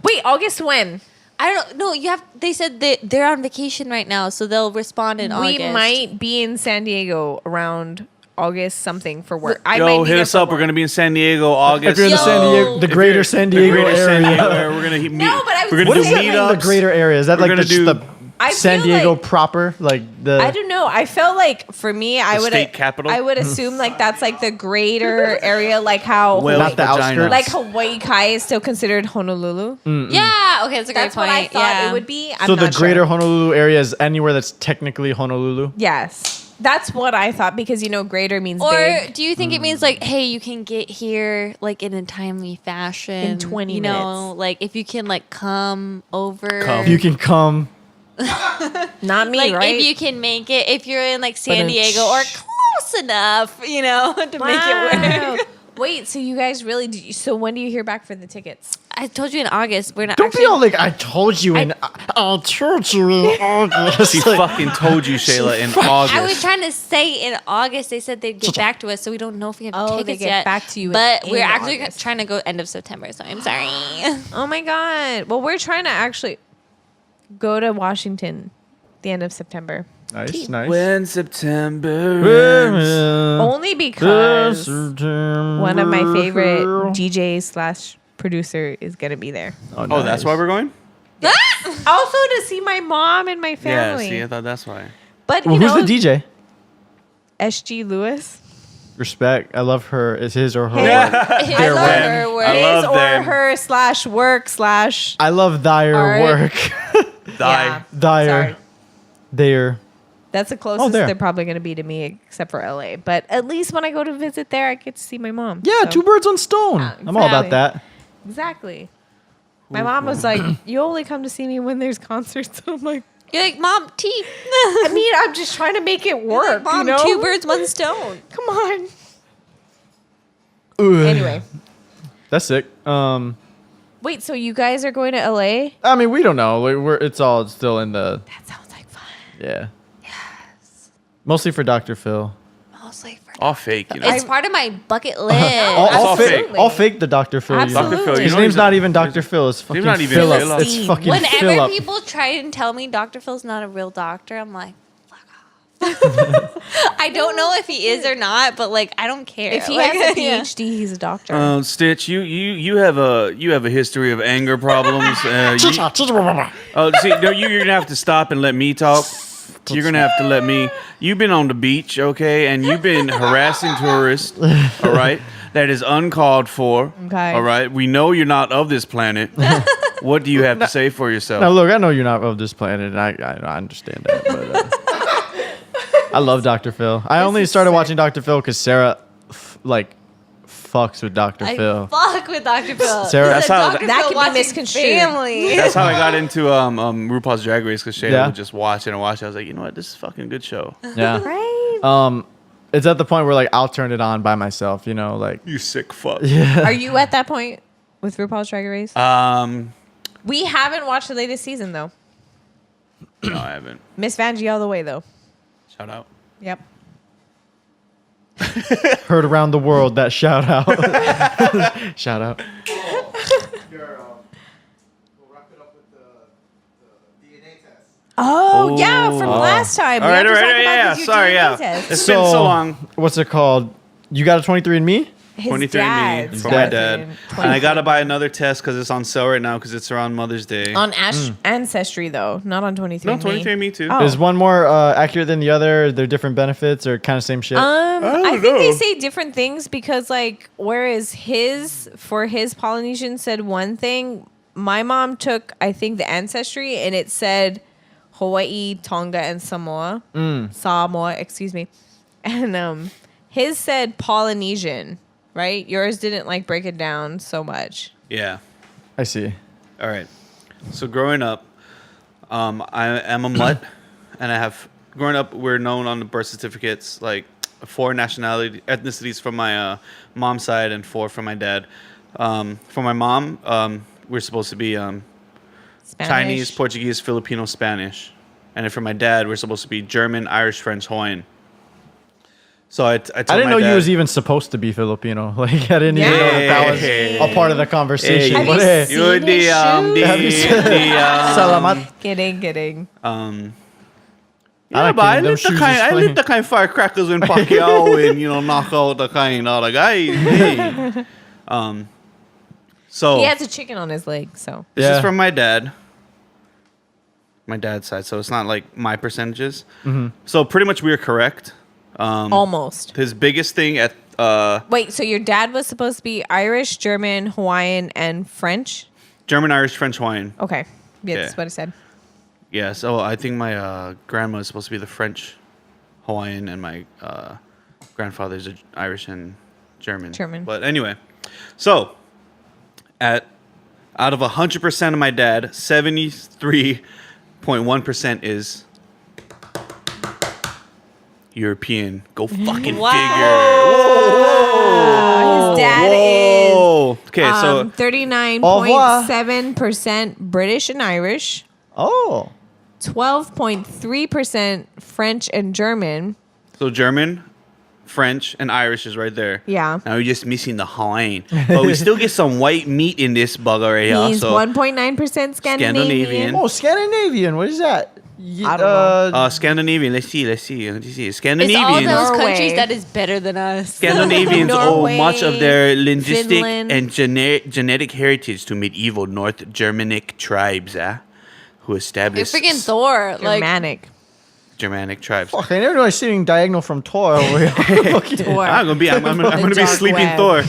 Wait, August when? I don't know. You have. They said that they're on vacation right now, so they'll respond in August. We might be in San Diego around August something for work. I Yo, might be hit there us for up. We're work. gonna be in San Diego August. If you're in the San Diego, the If greater you're- San the Diego greater San area. Diego area, we're gonna meet. No, but I was we're gonna gonna do say, like, In meetups. the greater area. Is that We're like gonna just do- the I San feel Diego like- proper? Like the. I don't know. I felt like for me, I The would state capital? I would assume like that's like the greater area, like how Whale Not the vagina. outskirts. like Hawaii Kai is still considered Honolulu. Yeah. Okay, that's a great That's point. what I thought yeah. it would be. I'm So the not greater sure. Honolulu area is anywhere that's technically Honolulu. Yes, that's what I thought because greater means Or big. do you think it means like, hey, you can get here like in a timely fashion In 20 You know, minutes. like if you can like come over. Come. You can come. Not me, Like right? if you can make it, if you're in like San then- Diego or close enough, you know, to make it work. Wow. Wait, so you guys really? So when do you hear back for the tickets? I told you in August we're not. Don't actually, be all like I told you in. I told you in August. She fucking told you, Shayla, in August. I was trying to say in August they said they'd get back to us, so we don't know if we have Oh, they tickets get yet. back to you but in we're actually August. trying to go end of September. So I'm sorry. Oh my god! Well, we're trying to actually go to Washington the end of September. Nice, nice. when September ends. Only because one of my favorite DJs slash producer is gonna be there. Oh, that's why we're going? Also to see my mom and my Yeah, family. see, I thought that's why. But Well, you know, who's the DJ? SG Lewis. Respect. I love her. Is his or her? Yeah. work. I love them. her work. I love His or them. her slash work slash. I love their Art. work. Die. Their. Sorry. Their. That's the closest there. they're probably going to be to me, except for LA. But at least when I go to visit there, I get to see my mom. Yeah, So- two birds on stone. I'm all about exactly. that. Exactly. My mom was like, "You only come to see me when there's concerts." I'm like, You're like, Mom, tea. I mean, I'm just trying to make it work. Mom, you know? 2 birds, 1 stone. Come on. Ugh. Anyway, That's sick. wait. So you guys are going to LA? I mean, we don't know. Like, it's all still in the. That sounds like fun. Yeah. Yes. Mostly for Dr. Phil. Mostly for. All fake, you know. It's part of my bucket list. all fake. Absolutely. All fake the Dr. Phil. you know. Absolutely. Dr. Phil, you His know name's he's not a- even Dr. Phil. It's fucking not even Philip. Philip. It's fucking Whenever Philip. people try and tell me Dr. Phil's not a real doctor, I'm like, fuck off. I don't know if he is or not, but like I don't care. If he Like, has a yeah. PhD, he's a doctor. Stitch, you have a history of anger problems. Chicha, chicha. Oh, see, no, you're gonna have to stop and let me talk. You're gonna have to let me. You've been on the beach, okay, and you've been harassing tourists. All right, that is uncalled for. Okay. All right, we know you're not of this planet. What do you have to say for yourself? Now, look, I know you're not of this planet. And I understand that. But, I love Dr. Phil. I only started watching Dr. Phil because Sarah, fucks with Dr. I Phil. fuck with Dr. Phil. Sarah- This is That's how- Dr. That Phil could be watching misconstrued. Family. That's how I got into RuPaul's Drag Race because Shayla Yeah. would just watch it and watch it. I was like, you know what, this is a fucking good show. Yeah. Right. It's at the point where like I'll turn it on by myself. You know, like You sick fuck. Are you at that point with RuPaul's Drag Race? We haven't watched the latest season though. No, I haven't. Miss Vanjie all the way though. Shout out. Yep. heard around the world that shout out. Shout out. Oh, yeah, from Oh. last time. All We right, have all to right, talk about yeah. this Sorry, DNA yeah. test. It's been so long. What's it called? You got a 23andMe? His 23andMe dad's for my got dad. it. And I gotta buy another test because it's on sale right now because it's around Mother's Day. On Ancestry though, not on 23andMe. No, 23andMe too. Oh. Is one more accurate than the other? They're different benefits or kind of same shit? I don't think they know. say different things because like whereas his Polynesian said one thing, my mom took I think the Ancestry and it said Hawaii, Tonga, and Samoa. Samoa, excuse me. And his said Polynesian, right? Yours didn't like break it down so much. Yeah. I see. All right. So growing up, I am a mutt, and I have growing up. We're known on the birth certificates like 4 ethnicities from my mom's side and 4 from my dad. For my mom, we're supposed to be Spanish. Chinese, Portuguese, Filipino, Spanish, and then for my dad, we're supposed to be German, Irish, French, Hawaiian. So I told I didn't my know dad, you was even supposed to be Filipino. Like I didn't even know that was a part of the conversation. Have But you hey, seen You're his shoes? Have you seen- Salamat. Kidding. Yeah, but I lit shoes I is lit clean. the kind of firecrackers when Pacquiao and knock out the kind of guy. Hey. So He has a chicken on his leg, so this Yeah. is from my dad. My dad's side, so it's not like my percentages. So pretty much we are correct. almost. His biggest thing at Wait, so your dad was supposed to be Irish, German, Hawaiian, and French? German, Irish, French, Hawaiian. Okay. Yeah, that's Yeah. what I said. Yeah, so I think my grandma is supposed to be the French, Hawaiian, and my grandfather's Irish and German. German. But anyway, so out of 100% of my dad, 73.1% is European. Go fucking His dad figure. Whoa. Okay, is so 39.7% British and Irish, Oh. 12.3% French and German. German, French, and Irish is right there. Yeah. Now we're just missing the Hawaiian. But we still get some white meat in this bugger right here. He's So 1.9% Scandinavian. Scandinavian. Oh, Scandinavian. What is that? I don't know. Scandinavian. Let's see. It's all Scandinavians. those Norway. countries that is better than us. Scandinavians owe Norway, much of their linguistic Finland. and genetic heritage to medieval North Germanic tribes, who You're established freaking Thor. Like, Germanic. Germanic tribes. Fuck, I never know I was sitting diagonal from Thor over here. Or I'm gonna be dark sleeping web. Thor.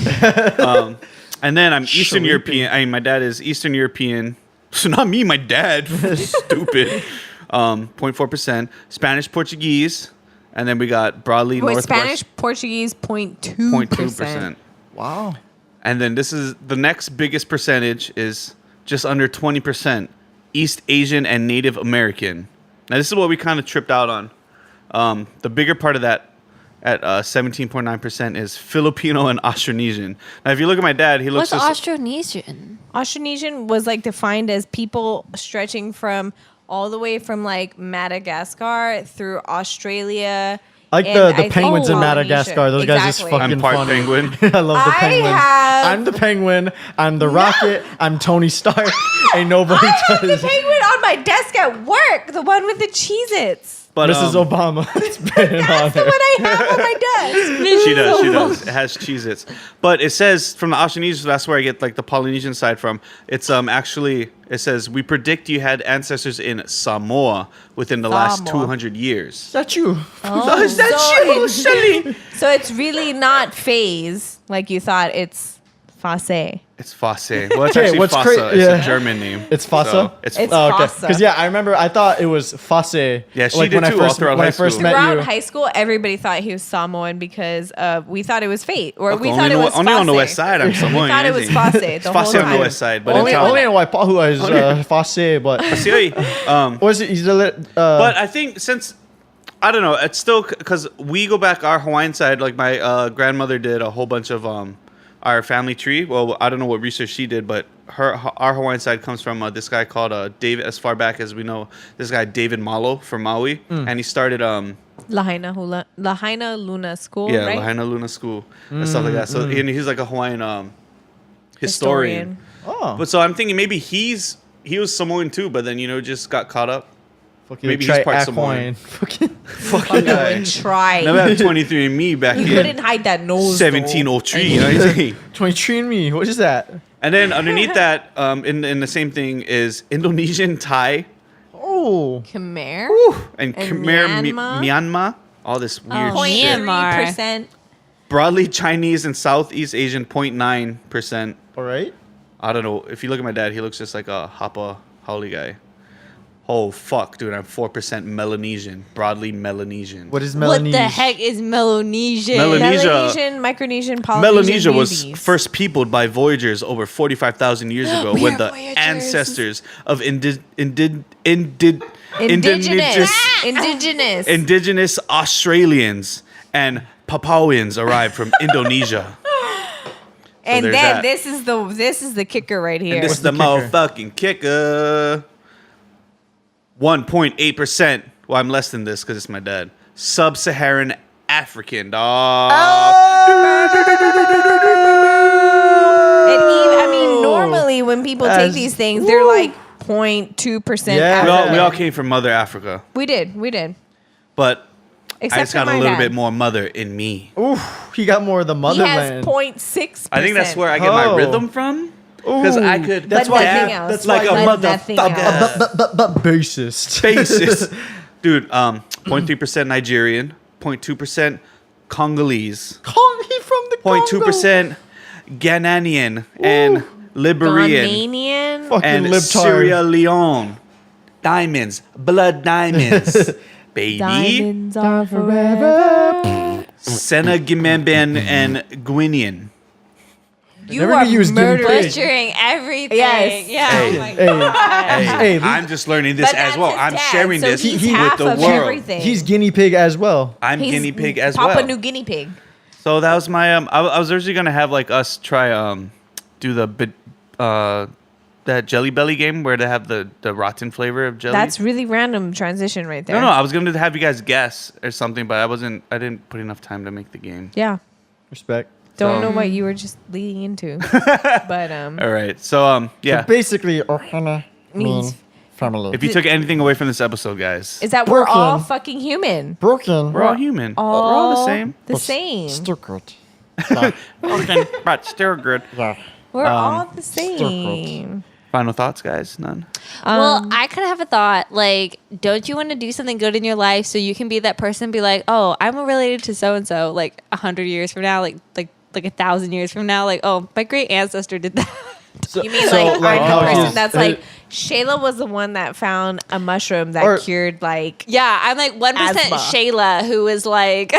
And then I'm Eastern Sleeping. European. I mean, my dad is Eastern European. So not me, my dad. Stupid. 0.4%. Spanish, Portuguese, and then we got broadly Wait, Northwest. Spanish, Portuguese, 0.2%. 0.2%. Wow. And then this is the next biggest percentage is just under 20% East Asian and Native American. Now this is what we kind of tripped out on. The bigger part of that at 17.9% is Filipino and Austronesian. Now if you look at my dad, he looks what's just Austronesian? Austronesian was like defined as people stretching from all the way from like Madagascar through Australia. I like and the I think penguins in Polynesia. Madagascar. Those guys Exactly. is fucking I'm part funny. penguin. I love the I penguin. have- I'm the penguin. I'm the rocket. I'm Tony Stark. Ain't nobody I have the does. penguin on my desk at work, the one with the Cheez-Its. But Mrs. Obama. It's been on there. What I have on my desk. She does. She does. It has Cheez-Its. But it says from the Austronesians, that's where I get like the Polynesian side from. It's actually, it says, we predict you had ancestors in Samoa within the last Samoa. 200 years. Is that you? Oh, Is that you, Shelly? So it's really not phase like you thought. It's Fase. It's Fosse. Well, it's Okay, actually what's Fosse. cra- It's yeah. a German name. It's Fosse? So it's It's Oh, okay. Fosse. Because yeah, I remember. I thought it was Fosse. Yeah, she like, did when too, I all first, throughout when high I first school. met Throughout you. high school, everybody thought he was Samoan because we thought it was fate, or we only thought it was only on the Fase. west side. I'm Samoan. We thought it was Fase the It's whole Fosse on the time. west side, but Only, it's only in Waipahua is Fosse, but was it? But I think since I don't know, it's still because we go back our Hawaiian side. Like my grandmother did a whole bunch of our family tree. Well, I don't know what research she did, but our Hawaiian side comes from this guy called David. As far back as we know, this guy David Malo from Maui, and he started Lahaina Luna School, yeah right? Lahaina Luna School and stuff like that. So and he's like a Hawaiian historian. oh, But so I'm thinking maybe he was Samoan too, but then just got caught up. fucking maybe he's try part Aquine. Fucking Fucking guy. And try. Never had 23andMe back You in couldn't hide that nose. 1703. You know what I'm saying? 23andMe. What is that? And then underneath that, in the same thing is Indonesian, Thai, Oh, Khmer. and And Khmer, Myanmar? Myanmar. All this weird Oh, shit. Myanmar. 0.3%. Broadly Chinese and Southeast Asian 0.9%. all right. I don't know. If you look at my dad, he looks just like a Hapa Haole guy. Oh, fuck, dude. I'm 4% Melanesian. Broadly Melanesian. What is What Melanese? the heck is Melanesian? Melanesia. Melanesian, Micronesian, Polynesian. Melanesia was newbies. first peopled by voyagers over 45,000 years ago We when are the voyagers. ancestors of indigenous Australians and Papuans arrived from Indonesia. And there's then that. this is the kicker right here. And this is the, the kicker? motherfucking kicker. 1.8%. Well, I'm less than this because it's my dad. Sub-Saharan African, dog. And I mean, normally when people take As- these things, they're like 0.2% Yeah. We African. all came from Mother Africa, We did. but I Except just for got a my little dad. bit more mother in me. Oof, he got more of the He motherland. has 0.6%. I think that's where I get my Oh. rhythm from. Because I could That's But why- nothing dab else. that's like a But nothing else. motherfucker. Bassist. Basis. Dude, 0.3% Nigerian, 0.2% Congolese, He from the 0.2% Ghanaian and Liberian Ghanaian. Fucking and libtard. Sierra Leone. Diamonds, blood diamonds. Baby. Diamonds are forever. Senegambia and Guinean. You Never are knew you was guinea murdering. pig. Butchering everything. Yes. Yeah. Hey. Oh my God. Hey, I'm just learning this But as that's well. his I'm dad, sharing so this he's with half the of world. everything. he's guinea pig as well. I'm He's guinea pig as Papua well. New Guinea pig. So that was my I was originally gonna have like us try do that Jelly Belly game where they have the rotten flavor of jelly. That's really random transition right there. no. I was gonna have you guys guess or something, but I didn't put enough time to make the game. Yeah. Respect. Don't So- know what you were just leading into. But All right. So yeah. Basically, Ohana mean Means- family. If you took anything away from this episode, guys, is that we're all Broken. fucking human. Broken. we're all human. We're all the same. The but same. Still good. Yeah, Broken, but still good. yeah. We're all the same. Final thoughts, guys? None. Well, I kind of have a thought. Like, don't you want to do something good in your life so you can be that person and be like, oh, I'm related to so and so, like 100 years from now, like 1,000 years from now, like, oh, my great ancestor did that. So, You mean like I'm how the person he's- that's like Shayla was the one that found a mushroom that Or- cured like Yeah, I'm like 1% Asthma. Shayla, who is like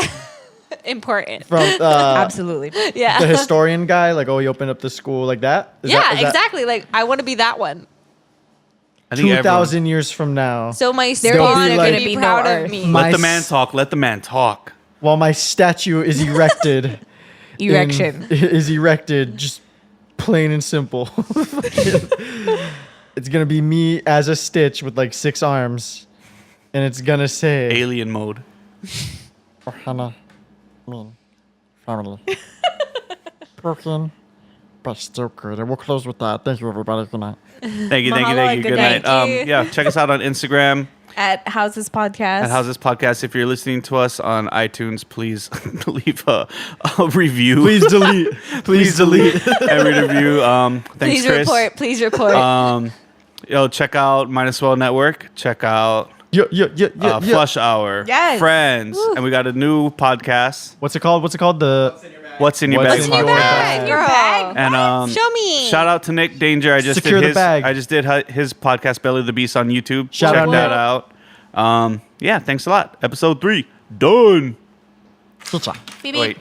important. from absolutely. Yeah. the historian guy, like, oh, he opened up the school like that. Is Yeah, that- is that exactly. Like, I want to be that one. I think 2,000 years from now, So my There spawn is is gonna going to be be no proud Earth. of me. My Let the man s- talk. Let the man talk. while my statue is erected, Erection. is erected, just plain and simple. It's gonna be me as a Stitch with like 6 arms, and it's gonna say, Alien mode. Ohana mean family. Broken but still good. And we'll close with that. Thank you, everybody. Good night. Thank you. Mahalo, Good night. thank you. Yeah, check us out on Instagram At Houses Podcast. at How's This Podcast. If you're listening to us on iTunes, please leave a review. Please delete. Please delete. Every review. Thanks, Please Chris. report. Please report. Check out Minus Well Network. Check out Yeah. Flush Hour. Yes. Friends. Woo. And we got a new podcast. What's it called? The What's in your What's bag? in your podcast. bag? Your bag. And Show me. shout out to Nick Danger. I just Secure did the his. bag. I just did his podcast, Belly the Beast, on YouTube. Shout Check out, that Nick. out. Yeah, thanks a lot. Episode 3 done. Good job. Beep, beep. Wait.